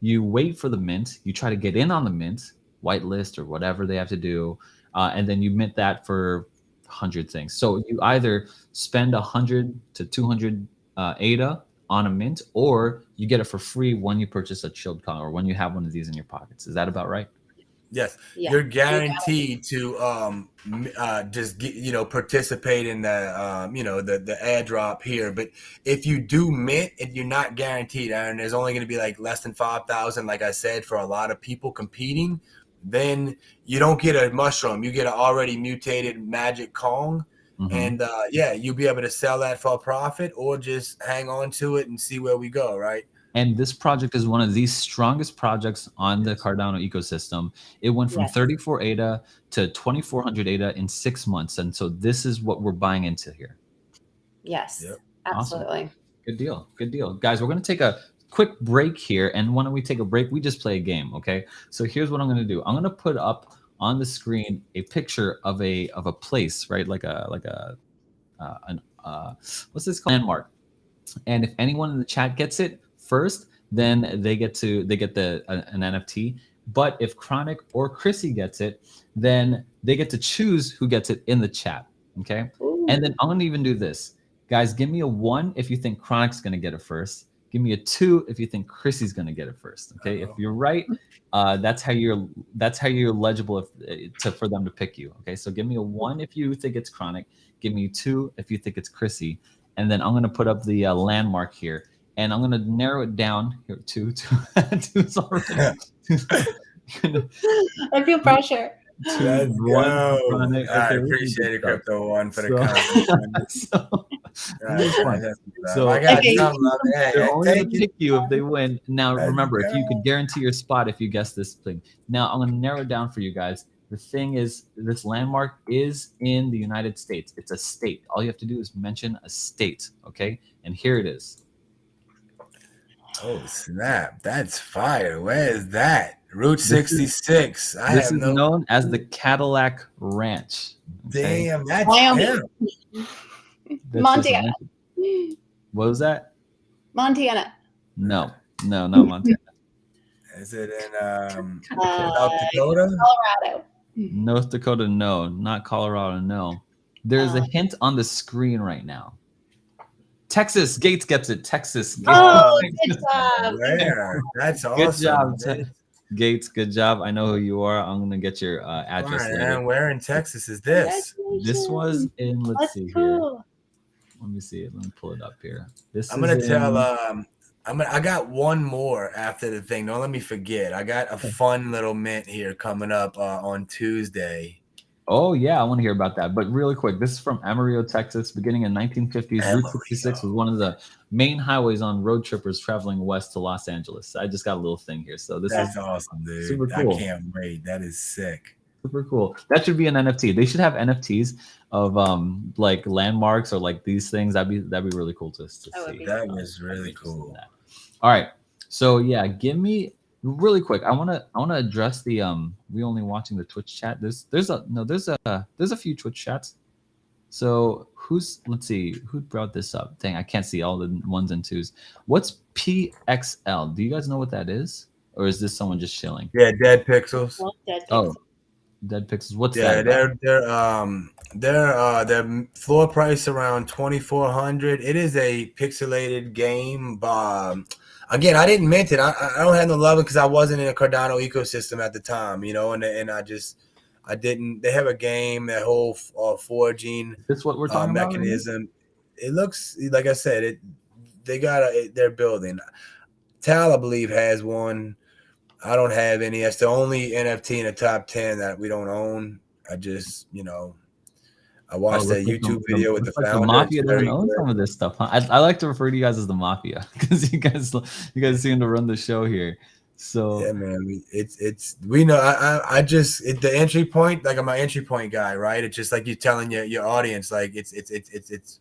you wait for the mint, you try to get in on the mint, whitelist or whatever they have to do, and then you mint that for 100 things. So you either spend 100 to 200 ADA on a mint, or you get it for free when you purchase a Chilled Kong or when you have one of these in your pockets. Is that about right? Yes, you're guaranteed to just get, participate in the the airdrop here. But if you do mint and you're not guaranteed, and there's only going to be like less than 5,000, like I said, for a lot of people competing, then you don't get a mushroom. You get an already mutated magic Kong, and you'll be able to sell that for a profit or just hang on to it and see where we go. Right. And this project is one of the strongest projects on the Cardano ecosystem. It went from 34 ADA to 2,400 ADA in 6 months. And so this is what we're buying into here. Yes, absolutely. Awesome. Good deal. Good deal. Guys, we're going to take a quick break here. And when we take a break, we just play a game. Okay. So here's what I'm going to do. I'm going to put up on the screen a picture of a place, right? Like a what's this called? Landmark. And if anyone in the chat gets it first, then they get an NFT. But if Chronic or Chrissy gets it, then they get to choose who gets it in the chat. Okay. Ooh. And then I'm gonna even do this. Guys, give me a 1 if you think Chronic's gonna get it first. Give me a 2 if you think Chrissy's gonna get it first. Okay. If you're right, that's how you're legible for them to pick you. Okay. So give me a 1 if you think it's Chronic. Give me a 2 if you think it's Chrissy. And then I'm gonna put up the landmark here. And I'm going to narrow it down here to two's already. I feel pressure. Let's go. I appreciate it, Crypto One, for the comment. So I got they're only going to pick you if they win. Now, remember, if you could guarantee your spot if you guess this thing. Now, I'm going to narrow it down for you guys. The thing is, this landmark is in the United States. It's a state. All you have to do is mention a state, okay? And here it is. Oh, snap. That's fire. Where is that? Route 66. This is known as the Cadillac Ranch. Okay? Damn, that's Wyoming. Montana. What was that? Montana. No, not Montana. Is it in South Dakota? Colorado. North Dakota, no. Not Colorado, no. There's a hint on the screen right now. Texas, Gates gets it. Texas. Gates. Oh, good job. Yeah, that's awesome. Good job, Gates. Good job. I know who you are. I'm gonna get your address later. And where in Texas is this? This was in. Let's see here. Let me see it. Let me pull it up here. I'm gonna tell. I got one more after the thing. Don't let me forget. I got a fun little mint here coming up on Tuesday. Oh, yeah, I want to hear about that. But really quick, this is from Amarillo, Texas. Beginning in 1950s, Route 66 was one of the main highways on road trippers traveling west to Los Angeles. I just got a little thing here. So that's awesome, dude. Super cool. I can't wait. That is sick. Super cool. That should be an NFT. They should have NFTs of like landmarks or like these things. That'd be really cool to see. That was really cool. All right. So yeah, give me really quick. I wanna address the we only watching the Twitch chat. There's a few Twitch chats. So let's see who brought this up. Dang, I can't see all the 1s and 2s. What's PXL? Do you guys know what that is? Or is this someone just chilling? Yeah, Dead Pixels. Oh, Dead Pixels. What's Yeah, that about? their floor price around 2,400. It is a pixelated game. Again, I didn't mint it. I don't have no love because I wasn't in a Cardano ecosystem at the time, and I didn't. They have a game, that whole forging Is this what we're talking about? mechanism. It looks like I said. They're building. TAL, I believe, has one. I don't have any. That's the only NFT in the top 10 that we don't own. I just, I watched that YouTube video with the founder. The mafia doesn't own some of this stuff, huh? I like to refer to you guys as the mafia because you guys seem to run the show here. So yeah, man, we know. The entry point, like I'm an entry point guy, right? It's just like you're telling your audience, like it's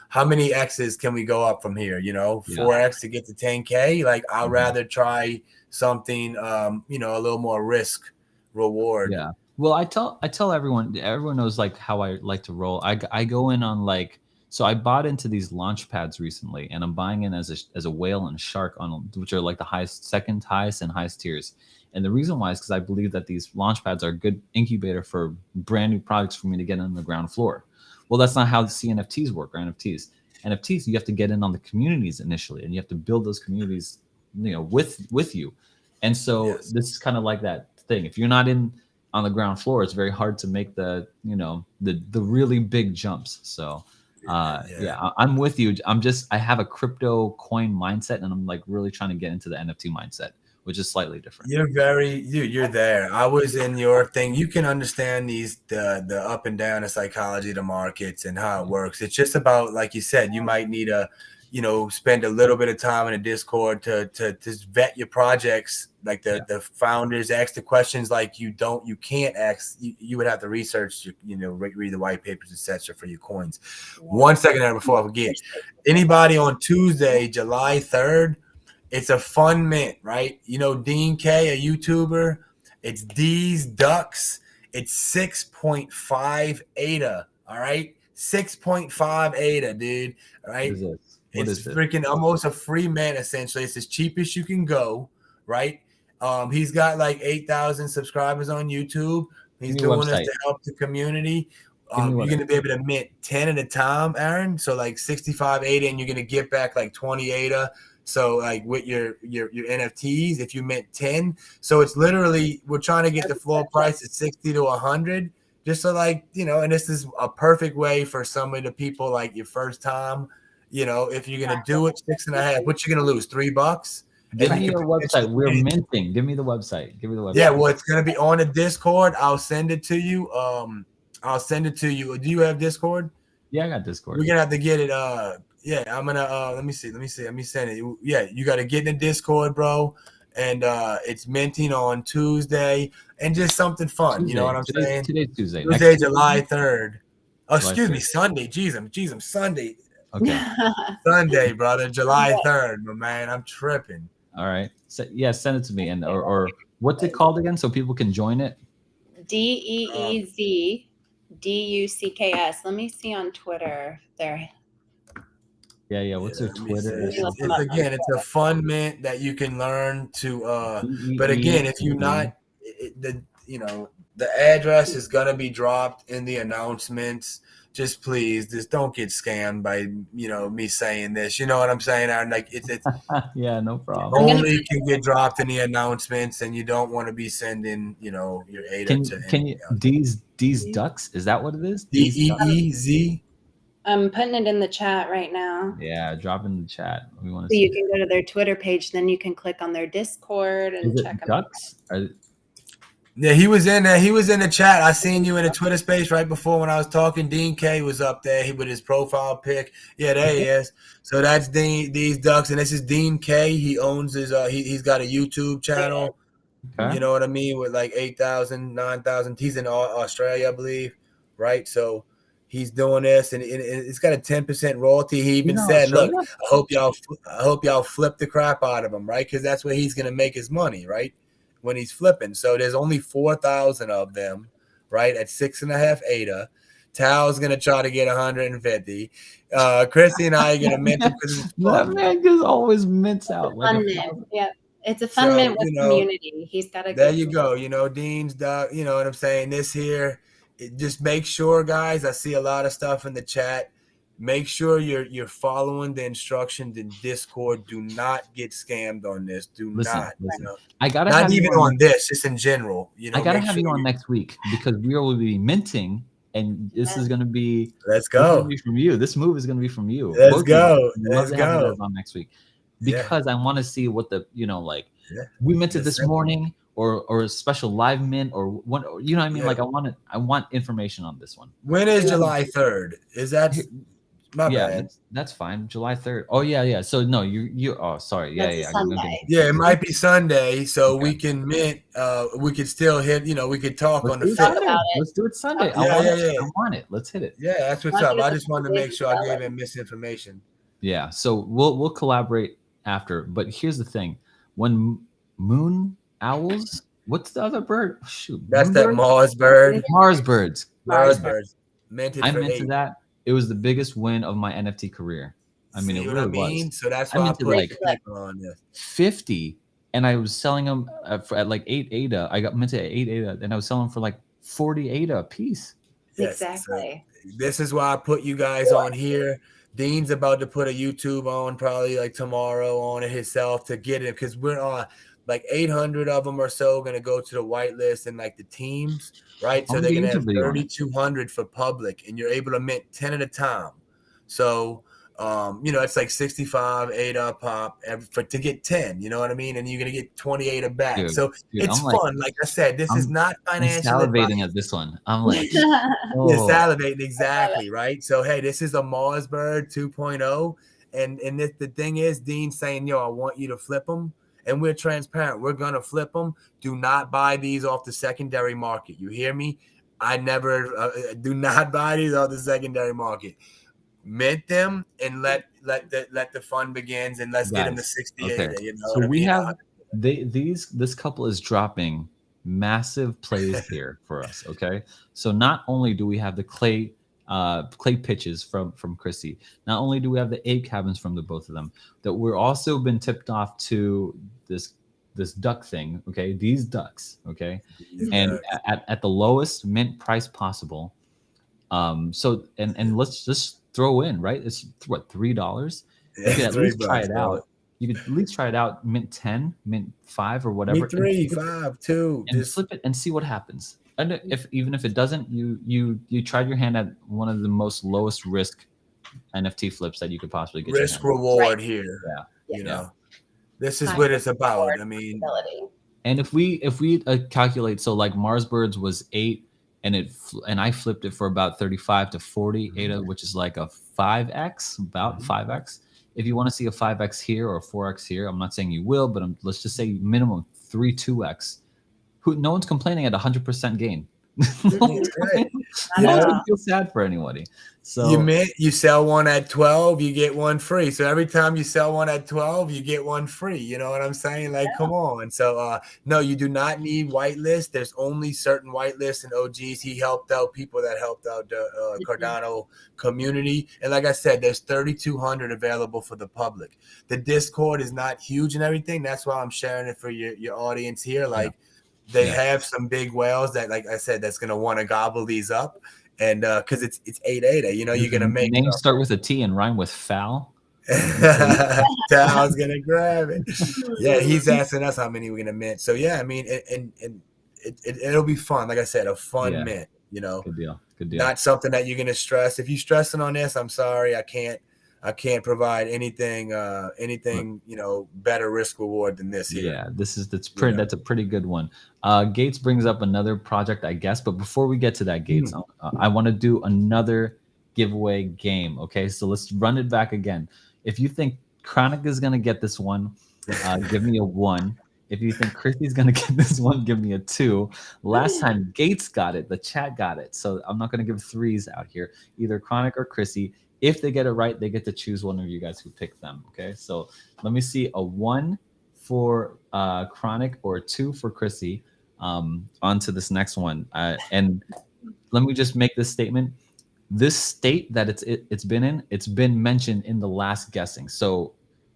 how many X's can we go up from here? 4X to get to 10K. Like I'd rather try something, a little more risk reward. Yeah. Well, I tell everyone knows like how I like to roll. I go in on so I bought into these launch pads recently, and I'm buying in as a whale and shark on which are like the second highest and highest tiers. And the reason why is because I believe that these launch pads are a good incubator for brand new products for me to get on the ground floor. Well, that's not how the CNFTs work or NFTs. NFTs, you have to get in on the communities initially, and you have to build those communities, with you. And so This is kind of like that thing. If you're not in on the ground floor, it's very hard to make the really big jumps. So I'm with you. I have a crypto coin mindset, and I'm like really trying to get into the NFT mindset, which is slightly different. You're there. I was in your thing. You can understand the up and down of psychology of the markets and how it works. It's just about, like you said, you might need spend a little bit of time in a Discord to vet your projects. Like the founders ask the questions like you can't ask. You would have to research, read the white papers, etc. for your coins. 1 second before I forget. Anybody on Tuesday, July 3rd, it's a fun mint, right? Dean K, a YouTuber. It's D's Ducks. It's 6.5 ADA. All right, 6.5 ADA, dude. All right. It's freaking almost a free mint, essentially. It's as cheap as you can go, right? He's got like 8,000 subscribers on YouTube. He's doing this to help the community. You're going to be able to mint 10 at a time, Aaron. So like 65 ADA, and you're going to get back like 20 ADA. So like with your NFTs, if you mint 10. So it's literally, we're trying to get the floor price at 60 to 100. Just so and this is a perfect way for some of the people like your first time. If you're gonna do it, 6.5, what you're gonna lose? $3? Give me your website. We're minting. Give me the website. Yeah, well, it's gonna be on the Discord. I'll send it to you. Do you have Discord? Yeah, I got Discord. We're gonna have to get it. I'm gonna let me see. Let me send it. Yeah, you gotta get in the Discord, bro. And it's minting on Tuesday, and just something fun. Tuesday. You know what I'm saying? Today's Tuesday. Tuesday, July 3rd. Oh, excuse me, Sunday. Jeez, I'm Sunday. Okay. Sunday, brother, July 3rd, my man. I'm tripping. All right. So, send it to me, and or what's it called again, so people can join it? DEEZDUCKS. Let me see on Twitter there. Yeah. What's their Twitter? It's a fun mint that you can learn to. But again, if you're not, the address is gonna be dropped in the announcements. Just don't get scammed by me saying this. You know what I'm saying? It's yeah, no problem. Only can get dropped in the announcements, and you don't want to be sending your ADA to. Can you these ducks? Is that what it is? DEEZ. I'm putting it in the chat right now. Yeah, drop in the chat. We want to. So you can go to their Twitter page, then you can click on their Discord and check them ducks? out. Yeah, he was in there. He was in the chat. I seen you in the Twitter space right before when I was talking. Dean K was up there with his profile pic. Yeah, there he is. So that's these ducks, and this is Dean K. He owns his. He's got a YouTube channel. Okay. You know what I mean, with like 8,000, 9,000. He's in Australia, I believe, right? So he's doing this, and it's got a 10% royalty. He even said, "Look, I hope y'all flip the crap out of him, right? Because that's where he's gonna make his money, right?" When he's flipping. So there's only 4,000 of them, right? At 6.5 ADA. Tal's gonna try to get 150. Chrissy and I are gonna mint them because that man just always mints out. Yeah. It's a fun So, mint with community. He's got a there good you go. Dean's dog, you know what I'm saying? This here, just make sure, guys, I see a lot of stuff in the chat. Make sure you're following the instructions in Discord. Do not get scammed on this. Do Listen, not, I gotta not have even you on this, just in general. I gotta make have sure you on next week because we will be minting, and this is gonna be Let's this is gonna go. be from you. This move is gonna be from you. Let's Both go. of you. I'd love Let's to have you go. guys on next week because I want to see what the Yeah. we minted this morning or a special live mint or what you know what I mean. Yeah. Like I want information on this one. When is July 3rd? Is that my bad? That's fine. July 3rd. Oh yeah. So no, you oh sorry. That's a Sunday. Yeah, it might be Sunday, so we can mint. We could still hit. We could talk on the 5th. Let's do it Sunday. Yeah. I want it. Let's hit it. Yeah, that's what's up. I just wanted to make sure I gave him misinformation. Yeah. So we'll collaborate after. But here's the thing: when moon owls, what's the other bird? Shoot, that's that Mars bird. Mars birds. Minted I for minted 8. that. It was the biggest win of my NFT career. I mean, it really was. So that's why I put like on this 50, and I was selling them at like 8 ADA. I got minted at 8 ADA, and I was selling for like 40 ADA a piece. Yes, exactly. So this is why I put you guys on here. Dean's about to put a YouTube on probably like tomorrow on it himself to get it because we're on like 800 of them or so going to go to the whitelist and like the teams, right? So they're going to have 3,200 for public, and you're able to mint 10 at a time. So, it's like 65 ADA pop to get 10, you know what I mean? And you're going to get 28 back. Dude, it's fun. Like I said, this is not financial. I'm salivating at this one. I'm like, You're salivating. Exactly. Right. So, hey, this is a Mars Bird 2.0. And the thing is, Dean's saying, I want you to flip them. And we're transparent. We're going to flip them. Do not buy these off the secondary market. You hear me? I never do not buy these off the secondary market. Mint them and let the fun begins, and let's get them to 68. Okay. So we have this couple is dropping massive plays here for us. Okay. So not only do we have the clay pitches from Chrissy, not only do we have the 8 cabins from the both of them, that we're also been tipped off to this duck thing. Okay. These ducks. Okay. And at the lowest mint price possible. So let's just throw in, right? It's what, $3? You can at least try it out. You could at least try it out. Mint 10, mint 5, or whatever. Mint 3, 5, 2, and just flip it and see what happens. And even if it doesn't, you tried your hand at one of the most lowest risk NFT flips that you could possibly get. Risk reward here. Yeah. This is what it's about. I mean, and if we calculate, so like Mars Birds was 8. And I flipped it for about 35 to 40 ADA, which is like a 5x, about 5x. If you want to see a 5x here or a 4x here, I'm not saying you will, but let's just say minimum 2x. No one's complaining at 100% gain. No one's gonna feel sad for anybody. So you sell one at 12, you get one free. So every time you sell one at 12, you get one free. You know what I'm saying? Like, come on. So no, you do not need whitelist. There's only certain whitelists and OGs. He helped out people that helped out the Cardano community. And like I said, there's 3,200 available for the public. The Discord is not huge and everything. That's why I'm sharing it for your audience here. Like, they have some big whales that, like I said, that's going to want to gobble these up. And because it's 8 ADA, you're going to make names start with a T and rhyme with foul. Tal's going to grab it. Yeah, he's asking us how many we're going to mint. So, yeah, I mean, and it'll be fun. Like I said, a fun mint, Good deal. Not something that you're going to stress. If you're stressing on this, I'm sorry, I can't provide anything better risk reward than this here. Yeah, that's a pretty good one. Gates brings up another project, I guess, but before we get to that, Gates, I want to do another giveaway game. Okay, so let's run it back again. If you think Chronic is gonna get this one, give me a 1. If you think Chrissy's gonna get this one, give me a 2. Last time Gates got it, the chat got it, so I'm not gonna give 3s out here. Either Chronic or Chrissy. If they get it right, they get to choose one of you guys who picked them. Okay, so let me see, a 1 for Chronic or a 2 for Chrissy. On to this next one. And let me just make this statement. This state that it's been in, it's been mentioned in the last guessing. So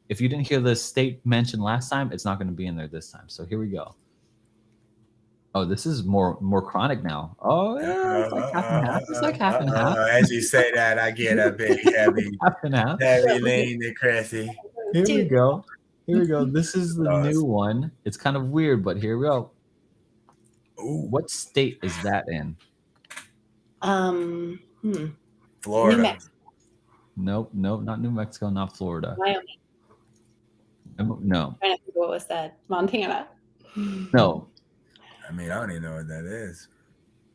If you didn't hear the state mentioned last time, it's not going to be in there this time. So here we go. Oh, this is more chronic now. Oh yeah, it's like half and half. It's like half and half. As you say that, I get a big heavy Half and half. lean to Chrissy. Here we go. Here we go. This is the Nice. new one. It's kind of weird, but here we go. Ooh, What state is that in? Florida. New Mexico. Nope, not New Mexico, not Florida. Wyoming. No, I'm trying to think what was that? Montana. no. I mean, I don't even know what that is.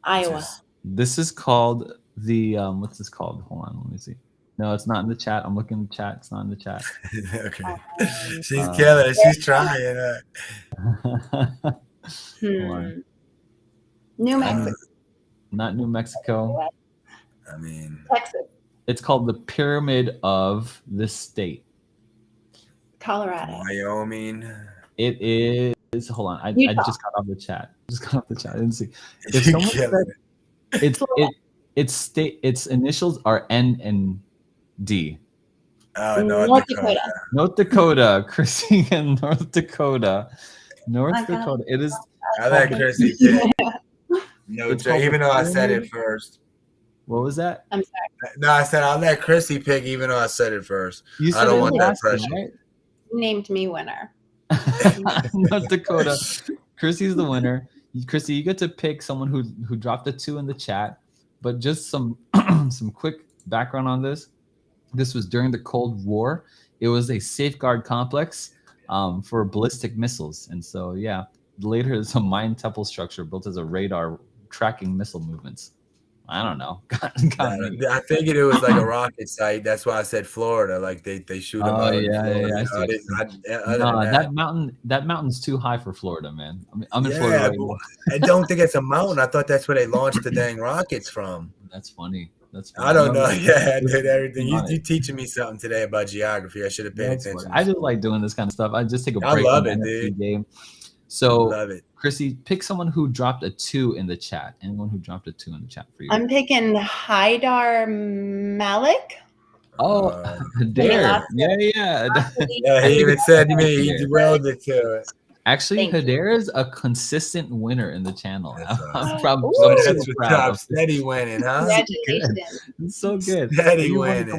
Iowa. This is called the what's this called? Hold on, let me see. No, it's not in the chat. I'm looking in the chat. It's not in the chat. Okay. She's killing it. She's trying. Hold on. New Mexico. Not New Mexico. I mean, Texas. It's called the Pyramid of this state. Colorado. Wyoming. It is. Hold on. I just got off the chat. I didn't see. If You someone killing said its initials are N and D. North Dakota. North Dakota. Chrissy in North Dakota. North Dakota. It is. I let Chrissy pick. No, even though I said it first. What was that? I'm sorry. No, I said I'll let Chrissy pick, even though I said it first. You said I don't want that pressure. Right? You named me winner. North Dakota. Chrissy's the winner. Chrissy, you get to pick someone who dropped a 2 in the chat. But just some some quick background on this. This was during the Cold War. It was a safeguard complex for ballistic missiles. And so, yeah, later it's a mine temple structure built as a radar tracking missile movements. I don't know. I figured it was like a rocket site. That's why I said Florida. Like they shoot them out. Yeah. That mountain's too high for Florida, man. I'm in Florida right now. I don't think it's a mountain. I thought that's where they launched the dang rockets from. That's funny. I don't know. Yeah, I did everything. You teaching me something today about geography. I should have paid attention. I just like doing this kind of stuff. I just take a break. I love it, dude. Game. So, love it. Chrissy, pick someone who dropped a 2 in the chat. Anyone who dropped a 2 in the chat for you. I'm picking Haidar Malik. Oh, Haidar. Yeah, he even said to me, he derailed it to it. Actually, Haidar is a consistent winner in the channel. I'm proud. Steady winning, huh? Congratulations. It's so good. Steady winning. A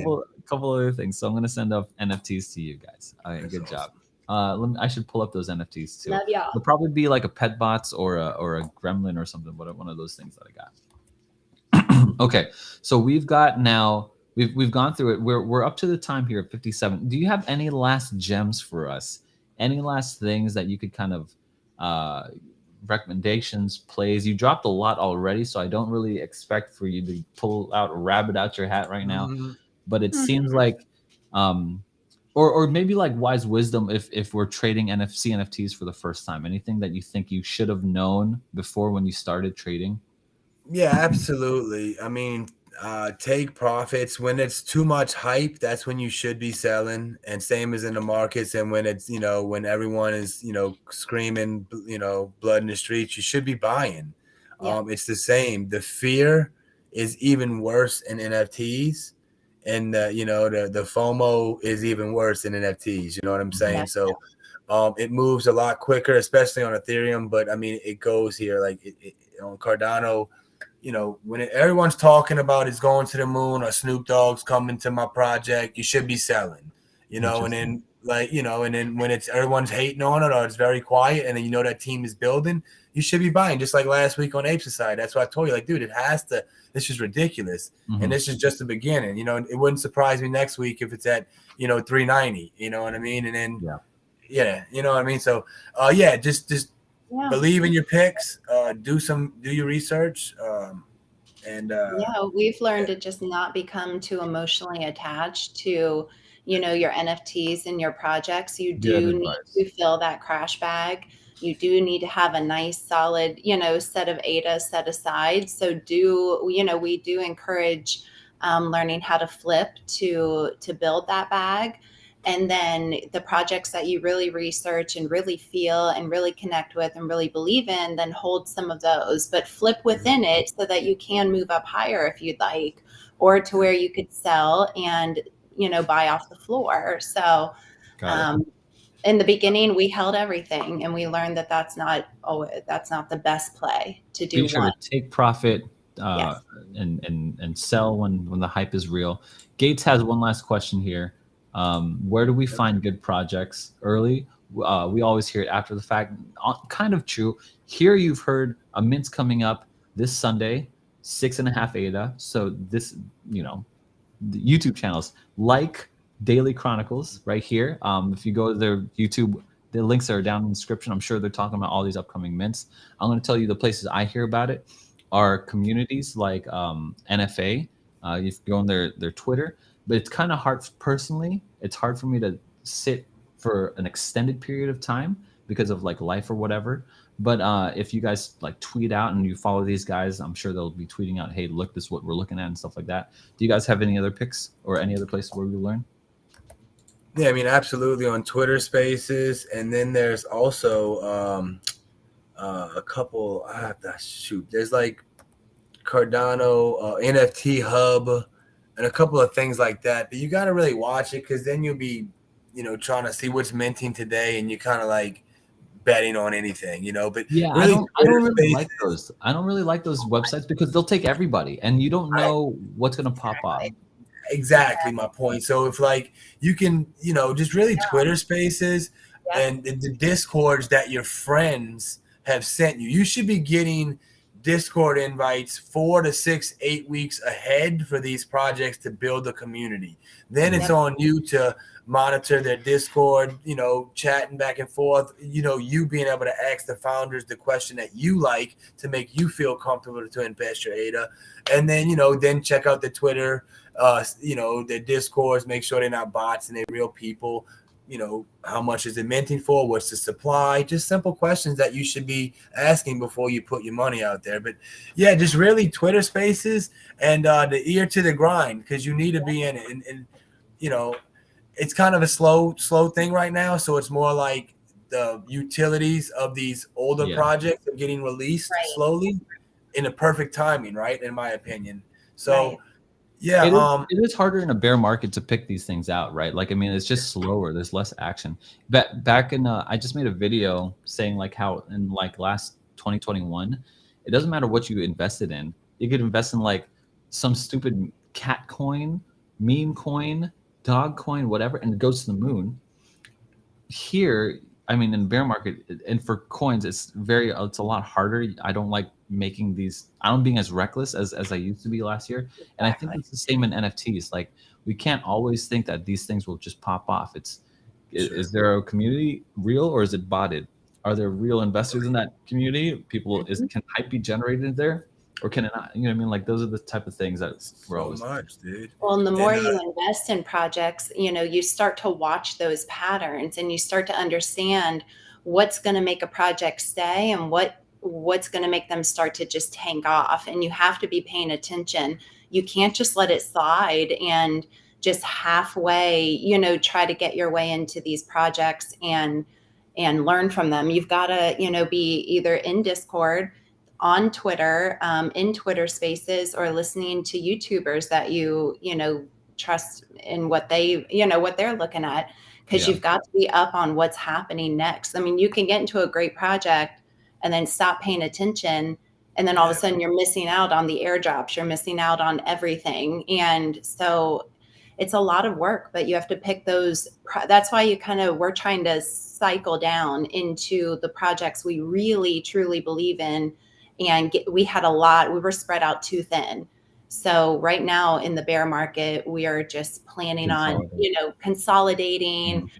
couple other things. So I'm going to send off NFTs to you guys. All right, good job. I should pull up those NFTs too. Love y'all. It'll probably be like a pet bots or a gremlin or something, but one of those things that I got. Okay, so we've got now we've gone through it. We're up to the time here at 57. Do you have any last gems for us? Any last things that you could kind of recommendations, plays? You dropped a lot already, so I don't really expect for you to pull out a rabbit out your hat right now. But it seems like or maybe like wise wisdom if we're trading CNFTs for the first time. Anything that you think you should have known before when you started trading? Yeah, absolutely. I mean, take profits when it's too much hype. That's when you should be selling, and same as in the markets. And when it's when everyone is screaming blood in the streets, you should be buying. Yeah. It's the same. The fear is even worse in NFTs. And the FOMO is even worse in NFTs. You know what I'm saying? Yeah. So it moves a lot quicker, especially on Ethereum. But I mean, it goes here like on Cardano. When everyone's talking about it's going to the moon or Snoop Dogg's coming to my project, you should be selling. And then and then when it's everyone's hating on it or it's very quiet, and then that team is building, you should be buying. Just like last week on Ape Society. That's what I told you. Like, dude, it has to. This is ridiculous, and this is just the beginning. It wouldn't surprise me next week if it's at 390. You know what I mean? And then you know what I mean. So just believe in your picks. Do your research. We've learned to just not become too emotionally attached to your NFTs and your projects. You do need to fill that crash bag. You do need to have a nice solid, set of ADA set aside. So we do encourage learning how to flip to build that bag. And then the projects that you really research and really feel and really connect with and really believe in, then hold some of those, but flip within it so that you can move up higher if you'd like, or to where you could sell and, buy off the floor. So Got it. In the beginning, we held everything, and we learned that that's not the best play to do Be sure one. to take profit Yes. and sell when the hype is real. Gates has one last question here. Where do we find good projects early? We always hear it after the fact. Kind of true. Here you've heard a mint's coming up this Sunday, 6.5 ADA. So this, you know, the YouTube channels like Daily Chronicles right here. If you go to their YouTube, the links are down in the description. I'm sure they're talking about all these upcoming mints. I'm going to tell you the places I hear about it are communities like NFA. You can go on their Twitter, but it's kind of hard personally. It's hard for me to sit for an extended period of time because of like life or whatever. But if you guys like tweet out and you follow these guys, I'm sure they'll be tweeting out, "Hey, look, this is what we're looking at," and stuff like that. Do you guys have any other picks or any other places where we learn? Yeah, I mean, absolutely on Twitter Spaces, and then there's also a couple. There's like Cardano, NFT Hub, and a couple of things like that. But you got to really watch it because then you'll be, trying to see what's minting today, and you kind of like betting on anything, But Yeah, really, I don't really like those. I don't really like those websites because they'll take everybody, and you don't know what's gonna pop off. Exactly my point. So if like you can, just really Twitter Spaces and the Discords that your friends have sent you, you should be getting Discord invites 4 to 6, 8 weeks ahead for these projects to build a community. Then it's on you to monitor their Discord, chatting back and forth, you being able to ask the founders the question that you like to make you feel comfortable to invest your ADA. And then, then check out the Twitter, their Discords, make sure they're not bots and they're real people. How much is it minting for? What's the supply? Just simple questions that you should be asking before you put your money out there. But yeah, just really Twitter Spaces and the ear to the grind because you need to be in it. And it's kind of a slow thing right now. So it's more like the utilities of these older projects are getting released slowly in the perfect timing, right? In my opinion. So yeah, it is harder in a bear market to pick these things out, right? Like, I mean, it's just slower. There's less action. Back in, I just made a video saying like how in like last 2021, it doesn't matter what you invested in. You could invest in like some stupid cat coin, meme coin, dog coin, whatever, and it goes to the moon. Here, I mean, in bear market and for coins, it's a lot harder. I don't like making these. I don't being as reckless as I used to be last year. And I think it's the same in NFTs. Like we can't always think that these things will just pop off. Is there a community real or is it botted? Are there real investors in that community? Can hype be generated there? Or can it not? You know what I mean? Like those are the type of things that we're always. Dude. Well, and the more you invest in projects, you start to watch those patterns and you start to understand what's going to make a project stay and what's going to make them start to just tank off. And you have to be paying attention. You can't just let it slide and just halfway, try to get your way into these projects and learn from them. You've got to, be either in Discord, on Twitter, in Twitter Spaces, or listening to YouTubers that you trust in what they, what they're looking at, because you've got to be up on what's happening next. I mean, you can get into a great project and then stop paying attention, and then all of a sudden you're missing out on the airdrops, you're missing out on everything. And so it's a lot of work, but you have to pick those. That's why we're trying to cycle down into the projects we really truly believe in. And we were spread out too thin. So right now in the bear market, we are just planning on, consolidating,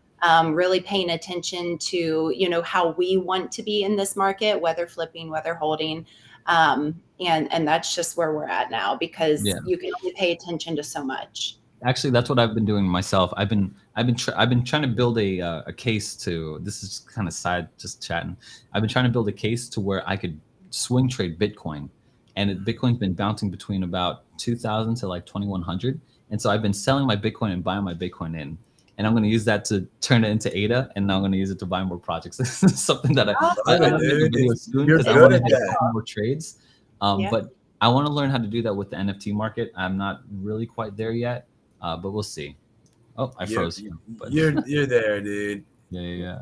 really paying attention to, how we want to be in this market, whether flipping, whether holding. And that's just where we're at now, because you can only pay attention to so much. Actually, that's what I've been doing myself. I've been trying to build a case to. This is kind of side, just chatting. I've been trying to build a case to where I could swing trade Bitcoin, and Bitcoin's been bouncing between about 2,000 to like 2,100. And so I've been selling my Bitcoin and buying my Bitcoin in, and I'm going to use that to turn it into ADA, and now I'm going to use it to buy more projects. This is something that I'm going to make a video soon because I want to get more trades. But I want to learn how to do that with the NFT market. I'm not really quite there yet, but we'll see. Oh, I froze you. But You're there, dude. yeah.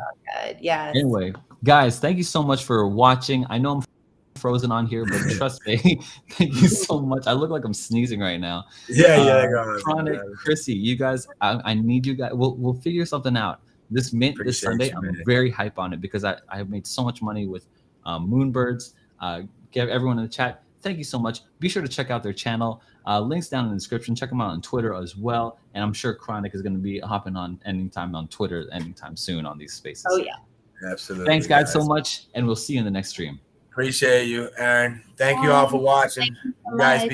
Good. Yes. Anyway, guys, thank you so much for watching. I know I'm frozen on here, but trust me, thank you so much. I look like I'm sneezing right now. Chronic, Chrissy, you guys, I need you guys. We'll figure something out. This mint this Sunday, I'm very hype on it because I have made so much money with Moonbirds. Give everyone in the chat, thank you so much. Be sure to check out their channel. Links down in the description. Check them out on Twitter as well. And I'm sure Chronic is going to be hopping on anytime on Twitter anytime soon on these spaces. Oh yeah. Absolutely. Thanks, guys, so much, and we'll see you in the next stream. Appreciate you, Aaron. Thank you all for watching. Thank you so You guys much.